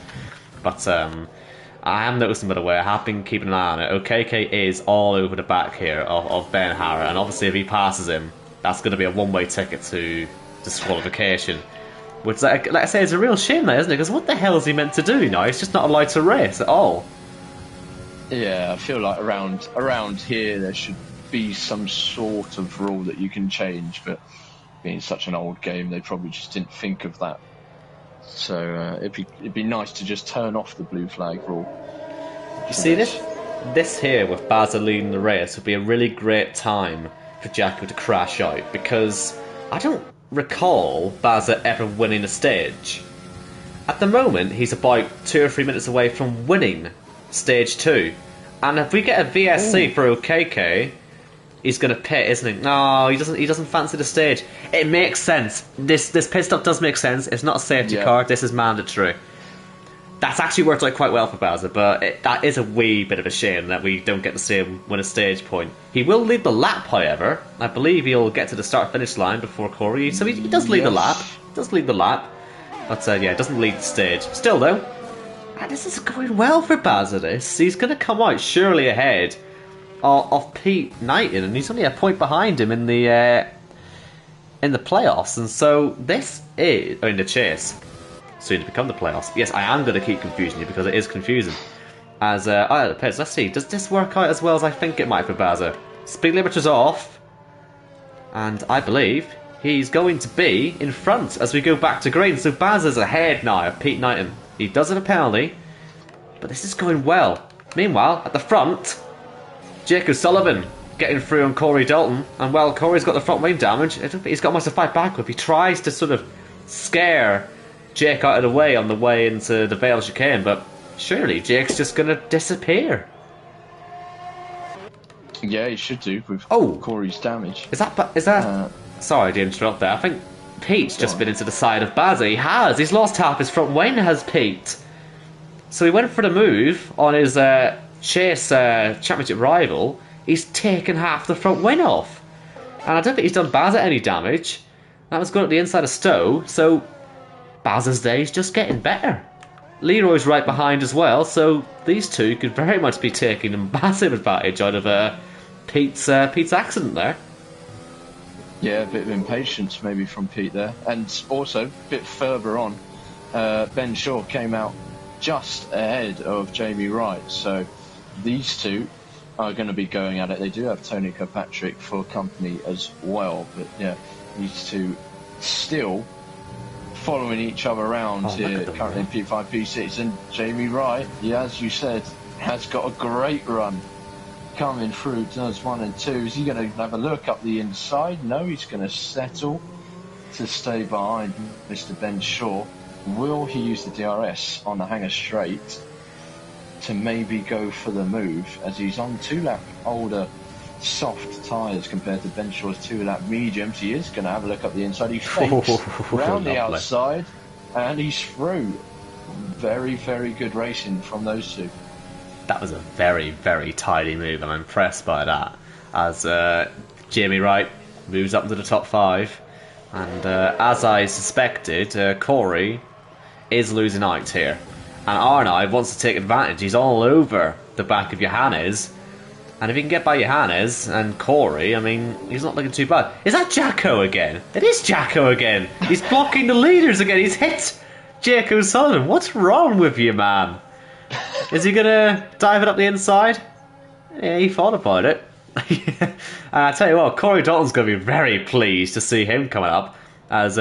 But I am noticing, by the way, I have been keeping an eye on it. OKK is all over the back here of Ben Harrer, and obviously if he passes him, that's going to be a one-way ticket to disqualification. Which, like I say, is a real shame, though, isn't it? Because what the hell is he meant to do now? He's just not allowed to race at all. Yeah, I feel like around here there should be some sort of rule that you can change, but being such an old game, they probably just didn't think of that. So it'd be nice to just turn off the blue flag rule. You see this here with Bazza leading the race would be a really great time for Jacko to crash out, because I don't recall Bazza ever winning a stage. At the moment, he's about 2 or 3 minutes away from winning stage 2, and if we get a VSC for OKK, he's going to pit, isn't he? No, he doesn't fancy the stage. It makes sense. This pit stop does make sense. It's not a safety car. This is mandatory. That's actually worked out quite well for Bowser, but that is a wee bit of a shame that we don't get to see him win a stage point. He will lead the lap, however. I believe he'll get to the start-finish line before Corey, so he does lead the lap. Does lead the lap. But yeah, doesn't lead the stage. Still, though, this is going well for Bowser, this. He's going to come out surely ahead of Pete Knighton, and he's only a point behind him in the playoffs, and so this is in the chase, soon to become the playoffs. Yes, I am going to keep confusing you because it is confusing. As out of the pits, let's see, does this work out as well as I think it might for Bazza? Speed limiter's off, and I believe he's going to be in front as we go back to green. So Bazza's ahead now of Pete Knighton. He does have a penalty, but this is going well. Meanwhile, at the front, Jacob Sullivan getting through on Corey Dalton, and well, Corey's got the front wing damage. I don't think he's got much to fight back with. He tries to sort of scare Jake out of the way on the way into the Vale chicane, but surely Jake's just going to disappear. Yeah, he should do with Corey's damage. Is that? Sorry to interrupt there. I think Pete's just been into the side of Bazza. He has. He's lost half his front wing, has Pete. So he went for the move on his Chase championship rival. He's taken half the front wing off, and I don't think he's done Bazza any damage. That was going up the inside of Stowe, so Bazza's day is just getting better. Leroy's right behind as well, so these two could very much be taking a massive advantage out of Pete's accident there. Yeah, a bit of impatience maybe from Pete there, and also a bit further on, Ben Shaw came out just ahead of Jamie Wright, so these two are going to be going at it. They do have Tony Kirkpatrick for company as well, but yeah, these two still following each other around here, currently in P5, P6, and Jamie Wright, yeah, as you said, has got a great run coming through turns 1 and 2. Is he going to have a look up the inside? No, he's going to settle to stay behind Mr. Ben Shaw. Will he use the DRS on the hanger straight to maybe go for the move, as he's on 2 lap older soft tyres compared to Ben Shaw's 2-lap mediums. He is going to have a look up the inside. He fakes round the outside, and he's through. Very, very good racing from those two. That was a very, very tidy move. I'm impressed by that. As Jamie Wright moves up into the top 5. And as I suspected, Corey is losing out here. And Arnaud wants to take advantage. He's all over the back of Johannes. And if he can get by Johannes and Corey, I mean, he's not looking too bad. Is that Jacko again? It is Jacko again. He's blocking the leaders again. He's hit Jake O'Sullivan. What's wrong with you, man? Is he going to dive it up the inside? Yeah, he thought about it. And I tell you what, Corey Dalton's going to be very pleased to see him coming up as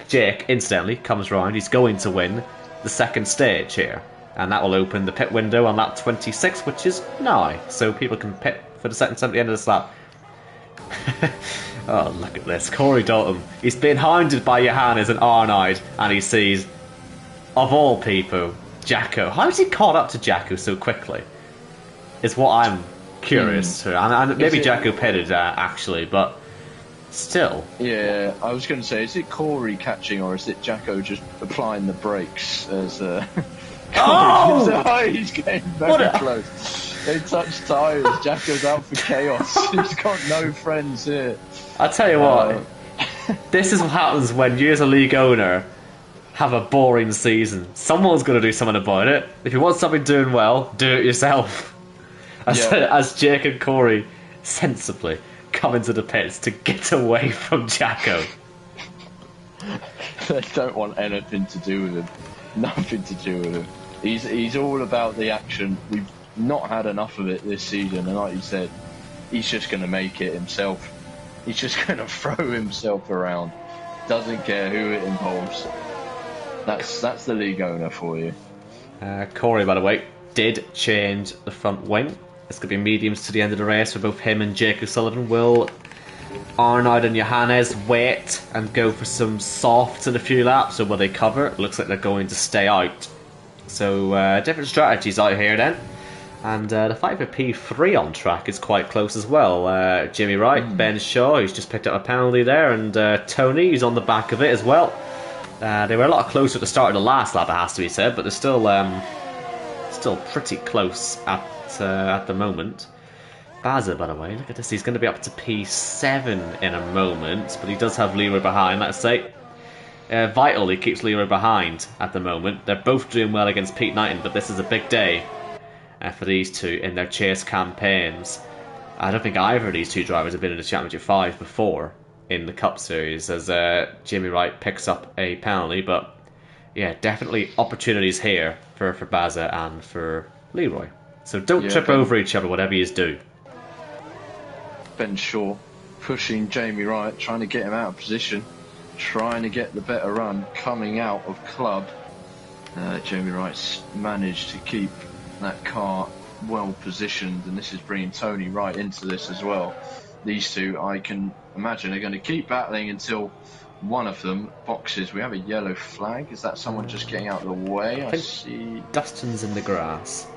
Jake, incidentally, comes round. He's going to win the second stage here. And that will open the pit window on lap 26, which is now. So people can pit for the second time at the end of this lap. Oh, look at this. Corey Dalton. He's been hounded by Johannes and Arnaud, and he sees, of all people, Jacko. How has he caught up to Jacko so quickly? Is what I'm curious to. And maybe Jacko pitted, actually, but still. Yeah, I was going to say, is it Corey catching, or is it Jacko just applying the brakes as... Oh! He's getting very close. They touch tyres. Jacko's out for chaos. He's got no friends here. I'll tell you what, this is what happens when you as a league owner have a boring season. Someone's going to do something about it. If you want something doing well, do it yourself. As Jake and Corey sensibly come into the pits to get away from Jacko. They don't want anything to do with him. Nothing to do with him. He's all about the action. We've not had enough of it this season, and like you said, he's just going to make it himself. He's just going to throw himself around. Doesn't care who it involves. That's the league owner for you. Corey, by the way, did change the front wing. It's going to be mediums to the end of the race for both him and Jake O'Sullivan. Will Arnaud and Johannes wait and go for some softs in a few laps, or will they cover? It looks like they're going to stay out. So different strategies out here then. And the fight for P3 on track is quite close as well. Jimmy Wright, Ben Shaw, who's just picked up a penalty there, and Tony, who's on the back of it as well. They were a lot closer at the start of the last lap, it has to be said, but they're still pretty close at the moment. Baza, by the way, look at this. He's going to be up to P7 in a moment, but he does have Leroy behind, let's say. Vital, he keeps Leroy behind at the moment. They're both doing well against Pete Knighton, but this is a big day for these two in their chase campaigns. I don't think either of these two drivers have been in the Championship 5 before in the Cup Series, as Jimmy Wright picks up a penalty, but yeah, definitely opportunities here for Baza and for Leroy. So don't trip over each other, whatever you do. Ben Shaw pushing Jamie Wright, trying to get him out of position, trying to get the better run coming out of club. Jamie Wright's managed to keep that car well positioned, and this is bringing Tony right into this as well. These two, I can imagine, are going to keep battling until one of them boxes. We have a yellow flag. Is that someone just getting out of the way? I see Dustin's in the grass.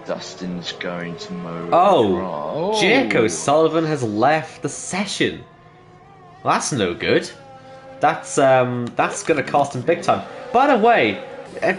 Dustin's going to mow. Oh, Jake O'Sullivan has left the session. Well, that's no good. That's going to cost him big time. By the way,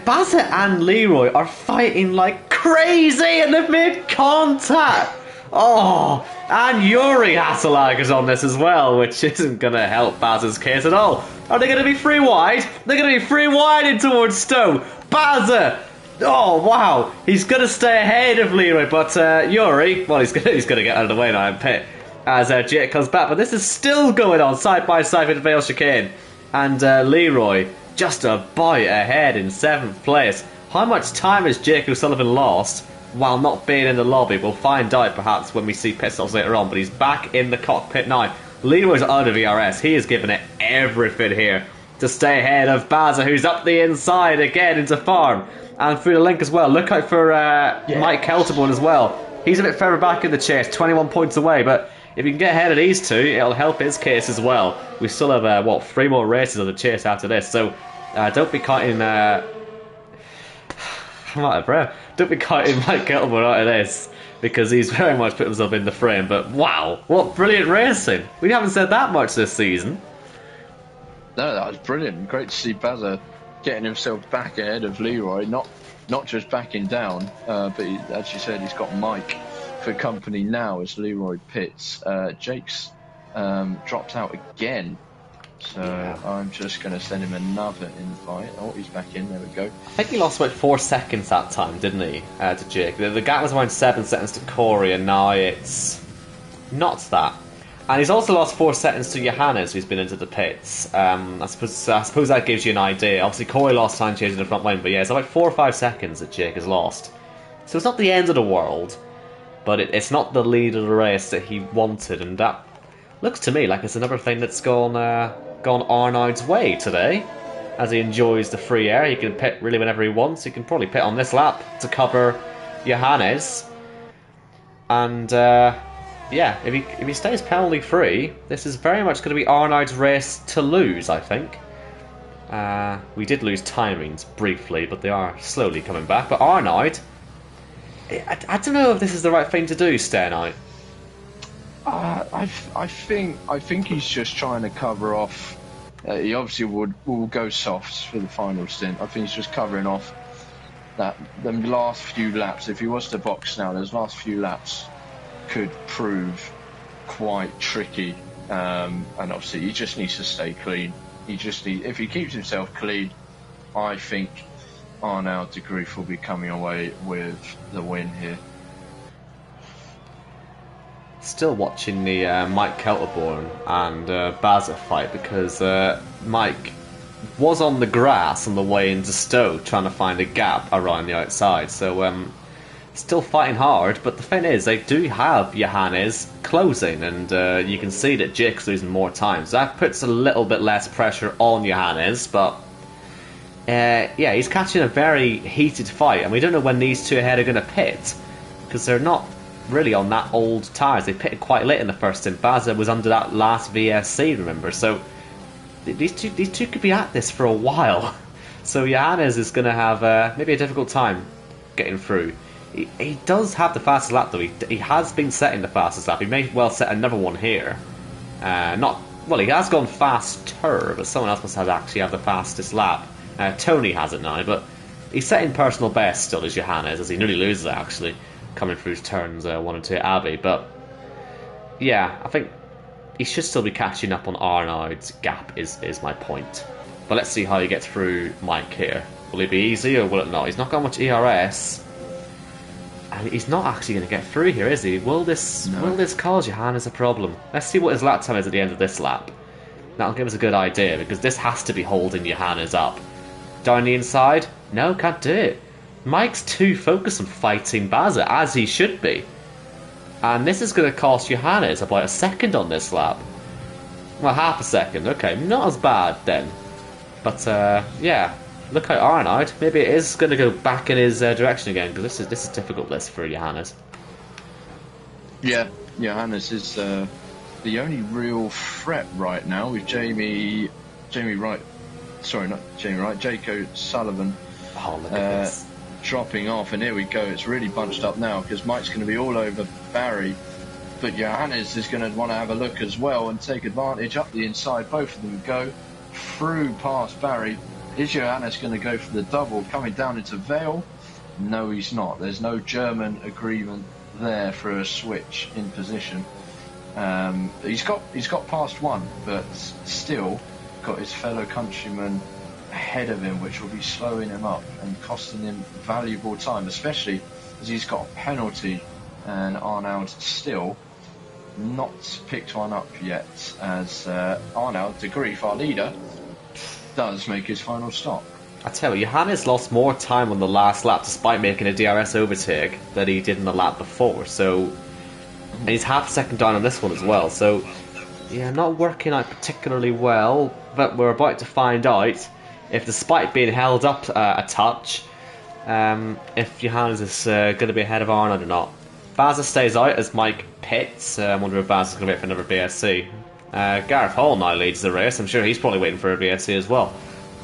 Baza and Leroy are fighting like crazy, and they've made contact. Oh, and Yuri Haselag is on this as well, which isn't going to help Baza's case at all. Are they going to be free wide? They're going to be free wide in towards Stowe. Baza. Oh wow, he's going to stay ahead of Leroy, but Yuri, well, he's going to get out of the way now in pit as Jake comes back. But this is still going on side by side with Vale Chicane, and Leroy just about ahead in 7th place. How much time has Jake O'Sullivan lost while not being in the lobby? We'll find out perhaps when we see pit stops later on, but he's back in the cockpit now. Leroy's out of ERS. He is giving it everything here to stay ahead of Baza, who's up the inside again into farm. And through the link as well. Look out for Mike Kelterborn as well. He's a bit further back in the chase, 21 points away. But if you can get ahead of these two, it'll help his case as well. We still have, 3 more races of the chase after this. So don't be counting I'm out of breath. Don't be cutting Mike Keltner out of this, because he's very much put himself in the frame. But wow, what brilliant racing! We haven't said that much this season. No, that was brilliant. Great to see Bazza getting himself back ahead of Leroy, not just backing down, but as you said, he's got Mike for company now as Leroy pits. Jake's dropped out again, so I'm just going to send him another invite. Oh, he's back in. There we go. I think he lost about 4 seconds that time, didn't he, to Jake? The gap was around 7 seconds to Corey, and now it's not that. And he's also lost 4 seconds to Johannes, who's been into the pits. I suppose that gives you an idea. Obviously, Corey lost time changing the front line, but yeah, it's about 4 or 5 seconds that Jake has lost. So it's not the end of the world, but it's not the lead of the race that he wanted, and that looks to me like it's another thing that's gone Arnaud's way today. As he enjoys the free air, he can pit really whenever he wants. He can probably pit on this lap to cover Johannes. And yeah, if he stays penalty free, this is very much going to be Arnaud's race to lose, I think. We did lose timings briefly, but they are slowly coming back. But Arnaud, I don't know if this is the right thing to do, Sternite. I think he's just trying to cover off. He obviously will go softs for the final stint. I think he's just covering off them last few laps. If he was to box now, those last few laps could prove quite tricky. And obviously, he just needs to stay clean. If he keeps himself clean, I think Arnaud de Grief will be coming away with the win here. Still watching the Mike Kelterborn and Bazza fight, because Mike was on the grass on the way into Stowe trying to find a gap around the outside, so still fighting hard. But the thing is, they do have Johannes closing, and you can see that Jake's losing more time, so that puts a little bit less pressure on Johannes. But yeah, he's catching a very heated fight, and we don't know when these two ahead are going to pit, because they're not really on that old tyres. They pitted quite late in the first stint. Bazza was under that last VSC, remember? So these two could be at this for a while. So Johannes is going to have maybe a difficult time getting through. He does have the fastest lap, though. He has been setting the fastest lap. He may well set another one here. He has gone faster, but someone else must actually have the fastest lap. Tony has it now, but he's setting personal best still as Johannes, as he nearly loses it, actually, coming through turns 1 and 2 at Abbey. But yeah, I think he should still be catching up on Arnaud's gap, is my point. But let's see how he gets through Mike here. Will it be easy or will it not? He's not got much ERS, and he's not actually going to get through here, is he? Will this cause Johannes a problem? Let's see what his lap time is at the end of this lap. That'll give us a good idea, because this has to be holding Johannes up. Down the inside? No, can't do it. Mike's too focused on fighting Bazza, as he should be. And this is going to cost Johannes about a second on this lap. Well, half a second. Okay, not as bad then. But yeah, look out Arnaud. Maybe it is going to go back in his direction again, because this is difficult list for Johannes. Yeah, Johannes is the only real threat right now with Jamie Wright. Sorry, not Jamie Wright. Jaco Sullivan. Oh, look at this. Dropping off, and here we go. It's really bunched up now, because Mike's going to be all over Barry, but Johannes is going to want to have a look as well and take advantage up the inside. Both of them go through past Barry. Is Johannes going to go for the double coming down into Vale? No, he's not. There's no German agreement there for a switch in position. He's got past one, but still got his fellow countryman ahead of him, which will be slowing him up and costing him valuable time, especially as he's got a penalty, and Arnaud still not picked one up yet, as Arnaud de Grief, our leader, does make his final stop. I tell you, Johannes lost more time on the last lap despite making a DRS overtake than he did in the lap before, so, and he's half a second down on this one as well, so yeah, not working out particularly well, but we're about to find out if, despite being held up a touch, if Johannes is going to be ahead of Arnaud or not. Bazza stays out as Mike pits. I wonder if Bazza's going to wait for another BSC. Gareth Hall now leads the race. I'm sure he's probably waiting for a BSC as well.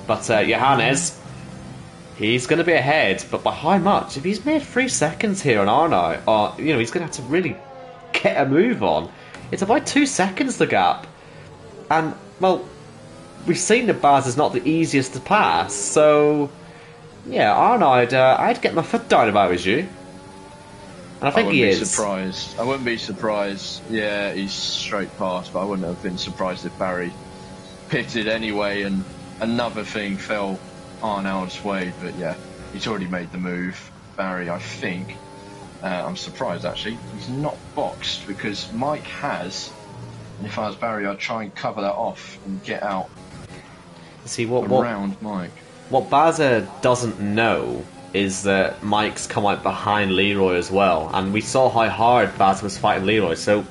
But Johannes He's going to be ahead, but by how much? If he's made 3 seconds here on Arnold, he's going to have to really get a move on. It's about 2 seconds the gap, and well, we've seen that Baz is not the easiest to pass. So, yeah, Arnold, I'd get my foot down if I was you. And I think he is. Surprised. I wouldn't be surprised. Yeah, he's straight past, but I wouldn't have been surprised if Barry pitted anyway and another thing fell Arnold's way. But yeah, he's already made the move. Barry, I think. I'm surprised actually. He's not boxed because Mike has. And if I was Barry, I'd try and cover that off and get out. See around Mike. What Baza doesn't know is that Mike's come out behind Leroy as well, and we saw how hard Baza was fighting Leroy. So,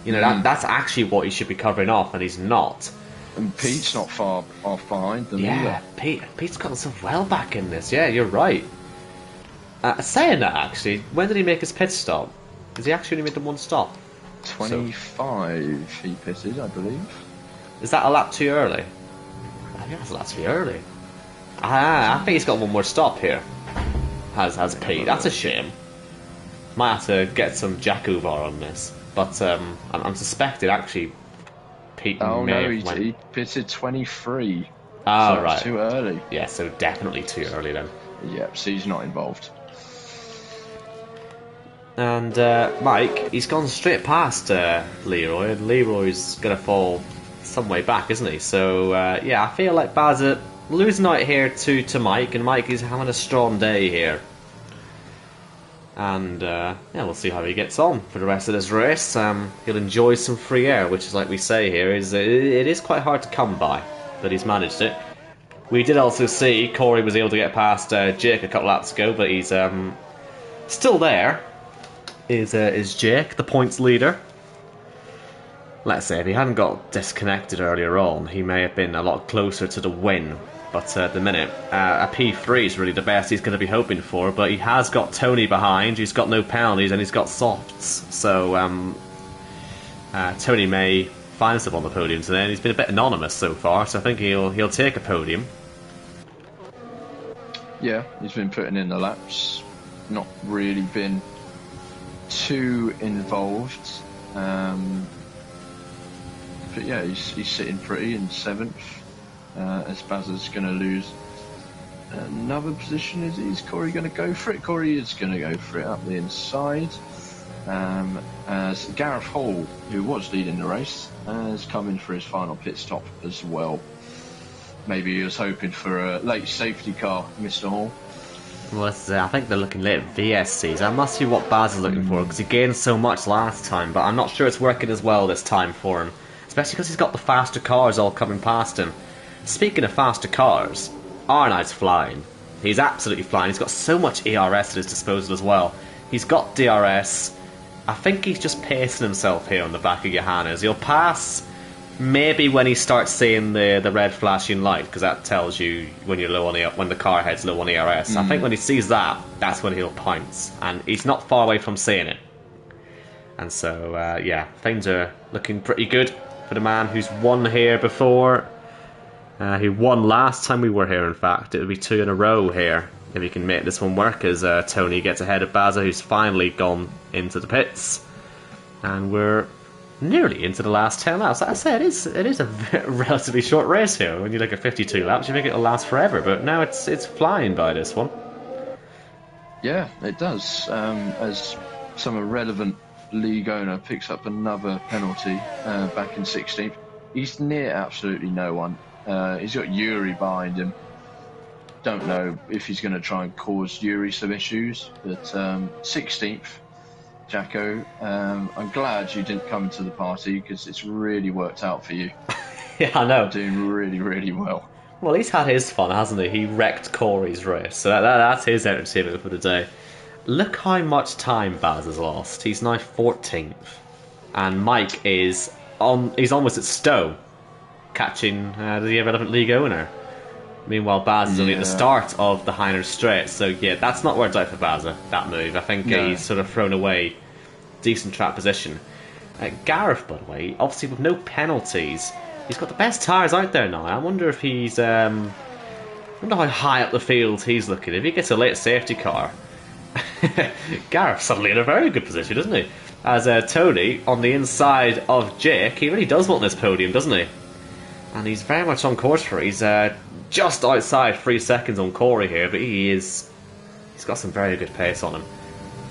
that's actually what he should be covering off, and he's not. And Pete's not far off behind them either. Pete's got himself well back in this. Yeah, you're right. Saying that, actually, when did he make his pit stop? Has he actually only made the one stop? 25 he pitted, I believe. Is that a lap too early? I think that's a lap too early. I think he's got one more stop here. Has Pete. That's a shame. Might have to get some JACKOCAR on this. But I'm suspected actually Pete he pitted 23. Ah, so right. Too early. Yeah, so definitely too early then. Yep, so he's not involved. And Mike, he's gone straight past Leroy, and Leroy's going to fall some way back, isn't he? So, I feel like Bazza losing out here to Mike, and Mike is having a strong day here. And, we'll see how he gets on for the rest of this race. He'll enjoy some free air, which is, like we say here, it is quite hard to come by, but he's managed it. We did also see Corey was able to get past Jake a couple laps ago, but he's still there. Is Jake, the points leader. Let's say if he hadn't got disconnected earlier on, he may have been a lot closer to the win. But at the minute, a P3 is really the best he's going to be hoping for. But he has got Tony behind, he's got no penalties, and he's got softs. So Tony may find himself on the podium today, and he's been a bit anonymous so far. So I think he'll take a podium. Yeah, he's been putting in the laps, not really been too involved, but yeah, he's sitting pretty in 7th. As Bazza's going to lose another position. Is Corey going to go for it? Corey is going to go for it up the inside. As Gareth Hall, who was leading the race, has come in for his final pit stop as well. Maybe he was hoping for a late safety car, Mr. Hall. Well, I think they're looking late at VSCs. That must be what Baz is looking for, because he gained so much last time, but I'm not sure it's working as well this time for him. Especially because he's got the faster cars all coming past him. Speaking of faster cars, Arnold's flying. He's absolutely flying. He's got so much ERS at his disposal as well. He's got DRS. I think he's just pacing himself here on the back of Johannes. He'll pass maybe when he starts seeing the red flashing light, because that tells you when you're low on when the car heads low on ERS. I think when he sees that, that's when he'll pounce, and he's not far away from seeing it. And so things are looking pretty good for the man who's won here before. He won last time we were here, in fact. It would be 2 in a row here if he can make this one work, as Tony gets ahead of Bazza, who's finally gone into the pits. And we're nearly into the last 10 laps. Like I said, it is a relatively short race here. When you look at 52 laps, you think it'll last forever, but now it's flying by this one. Yeah, it does. As some irrelevant league owner picks up another penalty back in 16th. He's near absolutely no one. He's got Yuri behind him. Don't know if he's going to try and cause Yuri some issues, but 16th, Jacko. I'm glad you didn't come to the party, because it's really worked out for you. Yeah, I know. Doing really, really well. Well, he's had his fun, hasn't he? He wrecked Corey's race, so that's his entertainment for the day. Look how much time Baz has lost. He's now 14th, and Mike is he's almost at Stowe, catching the irrelevant league owner. Meanwhile, Baz is only at the start of the Heiner Straight, so yeah, that's not worked out for Bazza, that move. I think he's sort of thrown away decent track position. Gareth, by the way, obviously with no penalties, he's got the best tyres out there now. I wonder if he's wonder how high up the field he's looking. If he gets a late safety car, Gareth's suddenly in a very good position, isn't he? As Tony, on the inside of Jake, he really does want this podium, doesn't he? And he's very much on course for it. He's just outside 3 seconds on Corey here, but he's got some very good pace on him.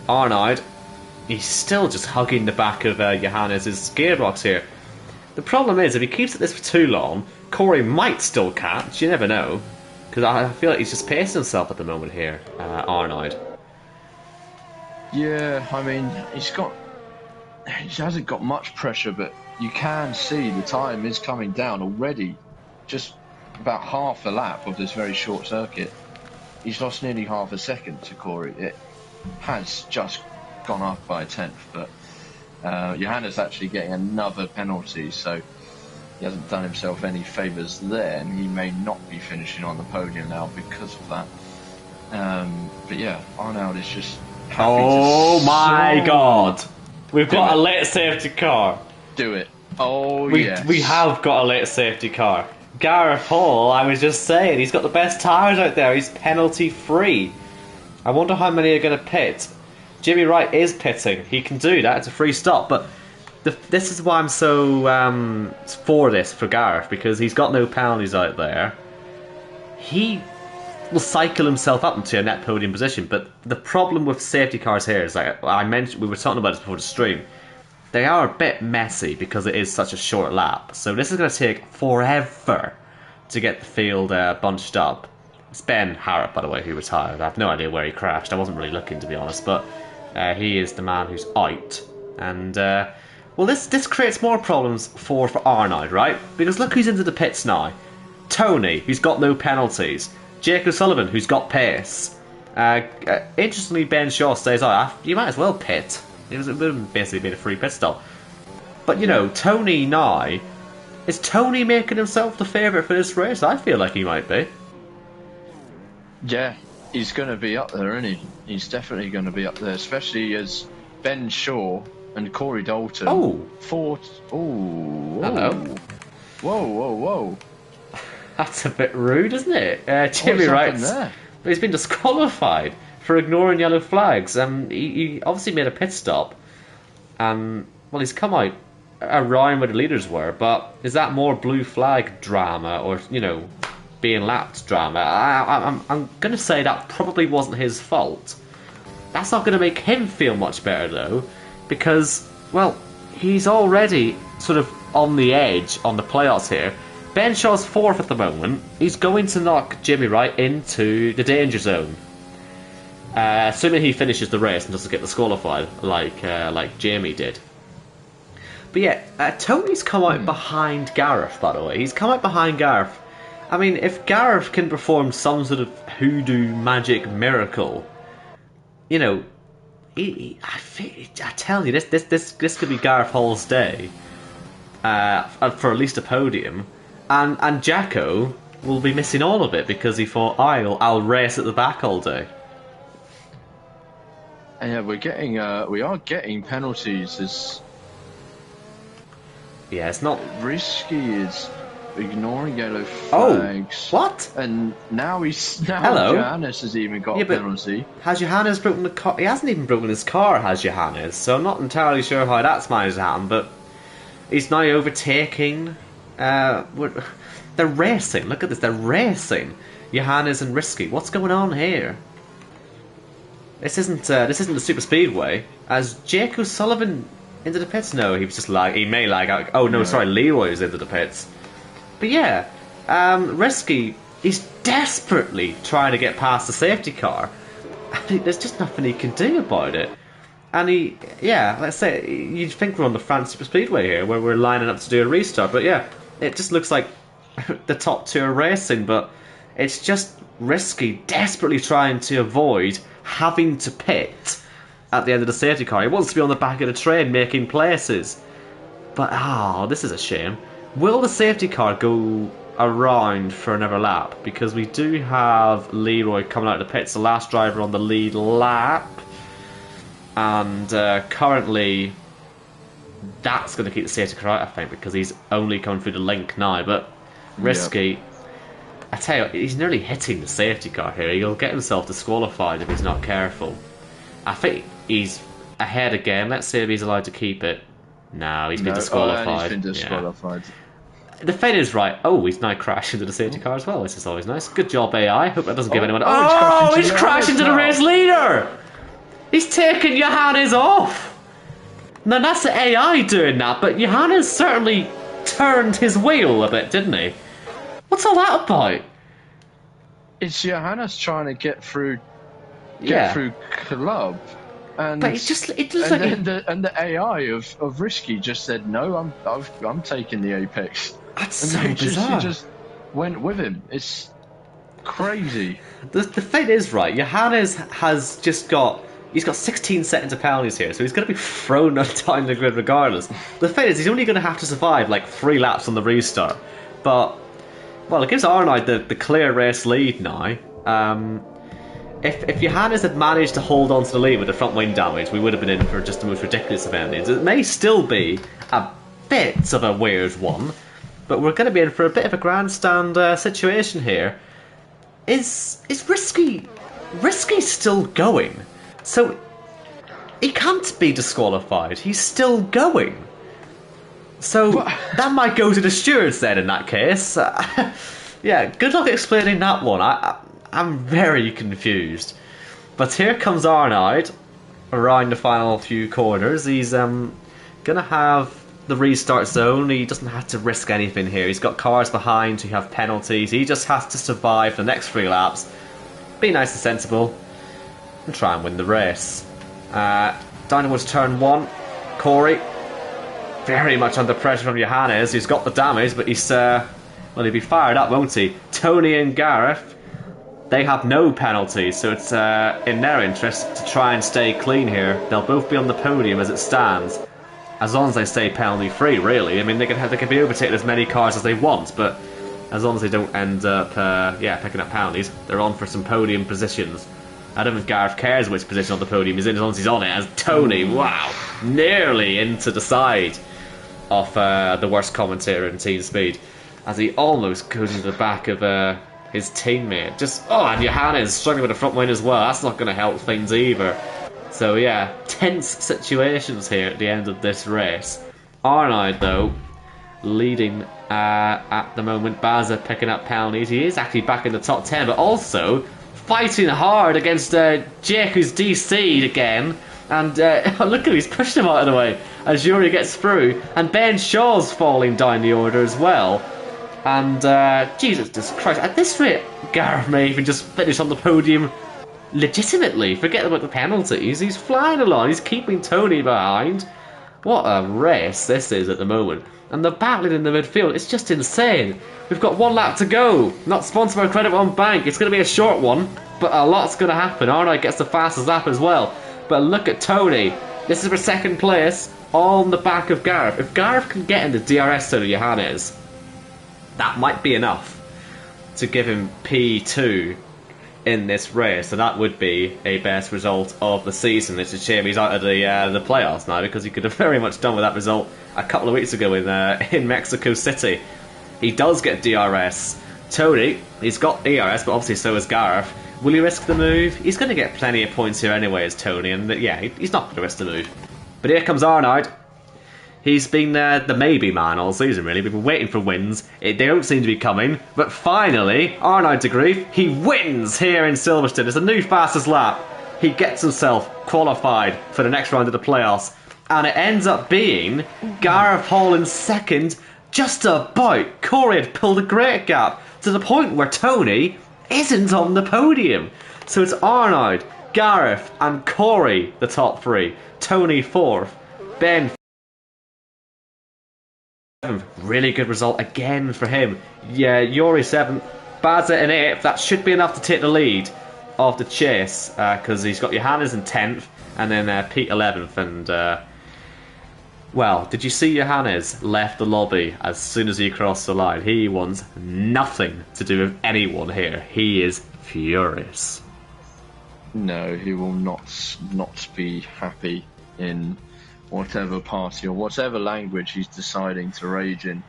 Arnaud, he's still just hugging the back of Johannes' gearbox here. The problem is, if he keeps at this for too long, Corey might still catch, you never know. Because I feel like he's just pacing himself at the moment here, Arnaud. Yeah, I mean, he hasn't got much pressure, but you can see the time is coming down already. Just about half a lap of this very short circuit. He's lost nearly half a second to Corey. It has just gone up by a tenth, but Johannes actually getting another penalty, so he hasn't done himself any favours there, and he may not be finishing on the podium now because of that. But yeah, Arnaud is just happy Oh my god! We've got a late safety car. Do it. Oh, yes. We have got a late safety car. Gareth Hall, I was just saying, he's got the best tyres out there. He's penalty free. I wonder how many are going to pit. Jimmy Wright is pitting. He can do that. It's a free stop. But this is why I'm so for Gareth, because he's got no penalties out there. He will cycle himself up into a net podium position. But the problem with safety cars here is, like I mentioned, we were talking about this before the stream. They are a bit messy because it is such a short lap. So this is going to take forever to get the field bunched up. It's Ben Harrop, by the way, who retired. I have no idea where he crashed. I wasn't really looking, to be honest. But he is the man who's out. And, well, this creates more problems for Arnaud, right? Because look who's into the pits now. Tony, who's got no penalties. Jake O'Sullivan, who's got pace. Interestingly, Ben Shaw stays out. You might as well pit. It would have basically been a free pit stop. But, you know, Tony now... Is Tony making himself the favourite for this race? I feel like he might be. Yeah, he's going to be up there, isn't he? He's definitely going to be up there, especially as Ben Shaw and Corey Dalton... Oh! Hello. Whoa. That's a bit rude, isn't it? Jimmy Wright's... He's been disqualified for ignoring yellow flags. He obviously made a pit stop. Well, he's come out around where the leaders were, but is that more blue flag drama or, you know, being lapped drama? I'm going to say that probably wasn't his fault. That's not going to make him feel much better, though, because, well, he's already sort of on the edge on the playoffs here. Ben Shaw's 4th at the moment. He's going to knock Jimmy Wright into the danger zone. Assuming he finishes the race and doesn't get disqualified like Jamie did. But yeah, Tony's come out behind Gareth, by the way. He's come out behind Gareth. I mean, if Gareth can perform some sort of hoodoo magic miracle, you know, I tell you, this could be Gareth Hall's day for at least a podium. And Jacko will be missing all of it because he thought, I'll race at the back all day. And yeah, we are getting penalties. It's not risky. Is ignoring yellow flags. Oh, what? And now Hello. Johannes has even got a penalty. Has Johannes broken the car? He hasn't even broken his car, has Johannes? So I'm not entirely sure how that's managed to happen. But he's now overtaking. They're racing. Look at this. They're racing. Johannes and Risky. What's going on here? This isn't the super speedway. As Jake O'Sullivan into the pits? No, he was just he may lag out. Oh no, sorry, Leroy was into the pits. But yeah, Risky, he's desperately trying to get past the safety car. And there's just nothing he can do about it. And let's say, you'd think we're on the France Super Speedway here, where we're lining up to do a restart. But yeah, it just looks like the top two are racing, but it's just Risky desperately trying to avoid having to pit at the end of the safety car. He wants to be on the back of the train making places. But, this is a shame. Will the safety car go around for another lap? Because we do have Leroy coming out of the pits, the last driver on the lead lap. And currently, that's going to keep the safety car out, I think, because he's only coming through the link now. But Risky, I tell you, he's nearly hitting the safety car here. He'll get himself disqualified if he's not careful. I think he's ahead again. Let's see if he's allowed to keep it. No, he's been disqualified. Oh, he's been disqualified. Yeah. The Fed is right. Oh, he's now crashed into the safety car as well. This is always nice. Good job, AI. Hope that doesn't give anyone... Oh, he's crashed into the race leader! He's taken Johannes off! Now, that's the AI doing that, but Johannes certainly turned his wheel a bit, didn't he? What's all that about? It's Johannes trying to get through club, and but the AI of Risky just said no. I'm taking the apex. That's and so bizarre. He just went with him. It's crazy. The thing is, right, Johannes has just got... He's got 16 seconds of penalties here, so he's going to be thrown down the grid regardless. The thing is, he's only going to have to survive like 3 laps on the restart. But, well, it gives Arnold the clear race lead now. If Johannes had managed to hold on to the lead with the front wing damage, we would have been in for just the most ridiculous of endings. It may still be a bit of a weird one, but we're going to be in for a bit of a grandstand situation here. Is Risky still going? So, he can't be disqualified. He's still going. So, that might go to the stewards then in that case. Yeah, good luck explaining that one. I'm very confused. But here comes Arnold around the final few corners. He's going to have the restart zone. He doesn't have to risk anything here. He's got cars behind who have penalties. He just has to survive the next 3 laps. Be nice and sensible. And try and win the race. Down towards turn 1. Corey, very much under pressure from Johannes, who's got the damage, but he's, well, he'll be fired up, won't he? Tony and Gareth, they have no penalties, so it's in their interest to try and stay clean here. They'll both be on the podium as it stands, as long as they stay penalty-free, really. I mean, they can be overtaking as many cars as they want, but as long as they don't end up, picking up penalties, they're on for some podium positions. I don't think Gareth cares which position on the podium he's in, as long as he's on it, as Tony, wow, nearly into the side of the worst commentator in Team Speed, as he almost goes into the back of his teammate. And Johannes struggling with the front wing as well. That's not going to help things either. So yeah, tense situations here at the end of this race. Arnold, though, leading at the moment. Baza picking up penalties. He is actually back in the top 10, but also fighting hard against Jake, who's DC'd again. And look at him, he's pushing him out of the way as Yuri gets through. And Ben Shaw's falling down the order as well. And Jesus Christ, at this rate, Gareth may even just finish on the podium legitimately. Forget about the penalties. He's flying along, he's keeping Tony behind. What a race this is at the moment. And the battling in the midfield, it's just insane. We've got 1 lap to go. Not sponsored by Credit One Bank. It's going to be a short one, but a lot's going to happen. Arnold gets the fastest lap as well. But look at Tony. This is for 2nd place, all on the back of Gareth. If Gareth can get in the DRS zone of Johannes, that might be enough to give him P2 in this race, and that would be a best result of the season. It's a shame he's out of the playoffs now, because he could have very much done with that result a couple of weeks ago in Mexico City. He does get DRS. Tony, he's got DRS, but obviously so has Gareth. Will he risk the move? He's going to get plenty of points here anyway as Tony, and yeah, he's not going to risk the move. But here comes Arnold. He's been the maybe man all season, really. We've been waiting for wins. They don't seem to be coming. But finally, Arnold de Grief, he wins here in Silverstone. It's a new fastest lap. He gets himself qualified for the next round of the playoffs. And it ends up being Gareth Hall in 2nd, just about. Corey had pulled a great gap to the point where Tony isn't on the podium. So it's Arnold, Gareth and Corey, the top 3. Tony 4th. Ben really good result again for him. Yeah, Yuri 7th, Baza in 8th. That should be enough to take the lead of the chase, because he's got Johannes in 10th and then Pete 11th. And well, did you see Johannes left the lobby as soon as he crossed the line? He wants nothing to do with anyone here. He is furious. No, he will not be happy in whatever party or whatever language he's deciding to rage in,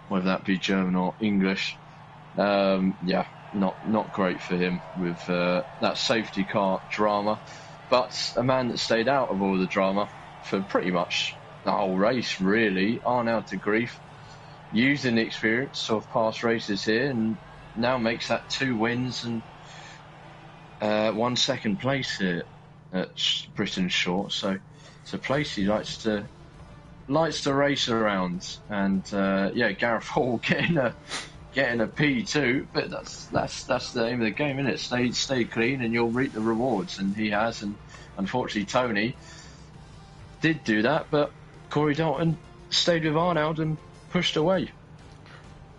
whether that be German or English. Yeah, not great for him with that safety car drama. But a man that stayed out of all the drama for pretty much the whole race, really, Arnold de Grief, using the experience of past races here, and now makes that 2 wins and 1 second place here at Britain's Short. So it's a place he likes to race around. And yeah, Gareth Hall getting a P2, but that's the aim of the game, isn't it? Stay clean and you'll reap the rewards, and he has. And unfortunately, Tony did do that, but Corey Dalton stayed with Arnold and pushed away.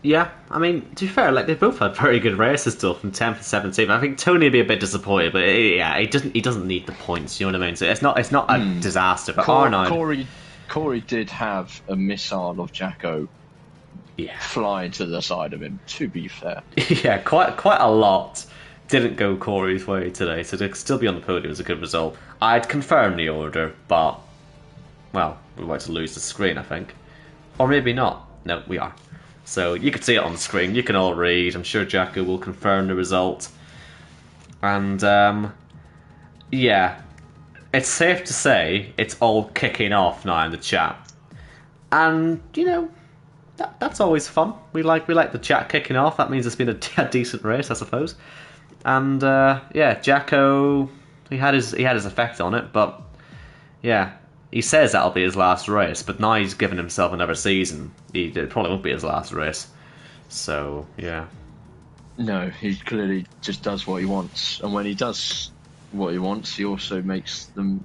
Yeah, I mean, to be fair, like they both had very good races still from 10th to 17th. I think Tony would be a bit disappointed, but he doesn't need the points. You know what I mean? So it's not a disaster. But Arnold, Corey did have a missile of Jacko flying to the side of him. To be fair, yeah, quite a lot didn't go Corey's way today. So to still be on the podium was a good result. I'd confirm the order, but well, we're about to lose the screen, I think, or maybe not. No, we are. So you can see it on the screen. You can all read. I'm sure Jacko will confirm the result. And yeah, it's safe to say it's all kicking off now in the chat. And you know, that's always fun. We like the chat kicking off. That means it's been a decent race, I suppose. And yeah, Jacko, he had his effect on it, but yeah. He says that'll be his last race, but now he's given himself another season. It probably won't be his last race. So, yeah. No, he clearly just does what he wants. And when he does what he wants, he also makes them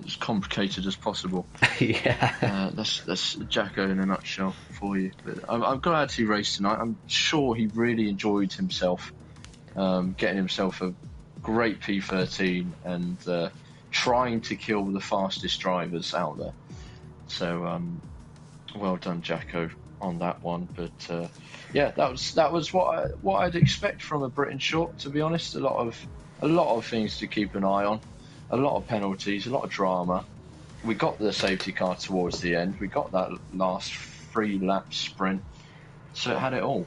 as complicated as possible. Yeah. That's Jacko in a nutshell for you. But I'm glad he raced tonight. I'm sure he really enjoyed himself, getting himself a great P13 and trying to kill the fastest drivers out there. So well done, Jacko, on that one. But yeah, that was what I'd expect from a Britain Short, to be honest. A lot of things to keep an eye on, a lot of penalties, a lot of drama. We got the safety car towards the end. We got that last 3 lap sprint, so it had it all.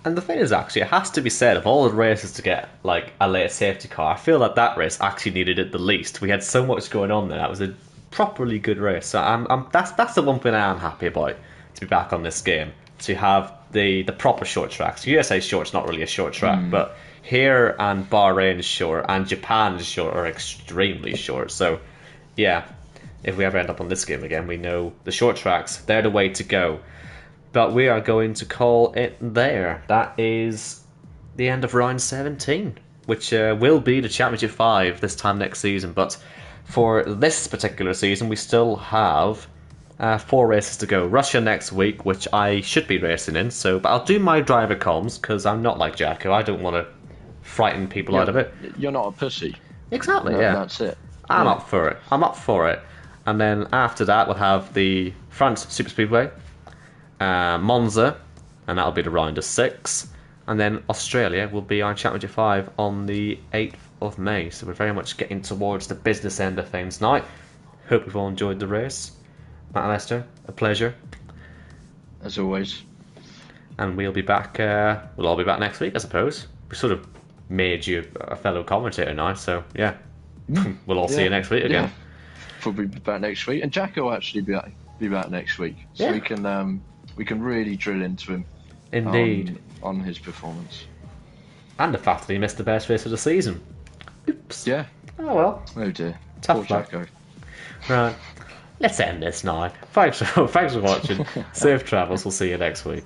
And the thing is, actually, it has to be said, of all the races to get like a late safety car, I feel like that race actually needed it the least. We had so much going on there. That was a properly good race. So that's the one thing I am happy about, to be back on this game. To have the proper short tracks. USA Short's not really a short track, but here and Bahrain is short, and Japan is short, or extremely short. So yeah, if we ever end up on this game again, we know the short tracks, they're the way to go. But we are going to call it there. That is the end of round 17, which will be the Championship 5 this time next season. But for this particular season, we still have 4 races to go. Russia next week, which I should be racing in. But I'll do my driver comms, because I'm not like Jacko. I don't want to frighten people out of it. You're not a pussy. Exactly, No, yeah. That's it. I'm up for it. And then after that, we'll have the France Superspeedway, Monza, and that'll be the round of 6, and then Australia will be our Championship 5 on the 8th of May. So we're very much getting towards the business end of things now. Hope you've all enjoyed the race. Matt and Lester, a pleasure as always, and we'll be back. We'll all be back next week, I suppose. We sort of made you a fellow commentator now, so yeah, we'll all see you next week again. We'll be back next week, and Jacko will actually be back next week, so we can really drill into him. Indeed. On his performance. And the fact that he missed the best race of the season. Oops. Yeah. Oh well. Oh dear. Tough Poor luck. Jacko. Right. Let's end this now. Thanks for watching. Safe travels. We'll see you next week.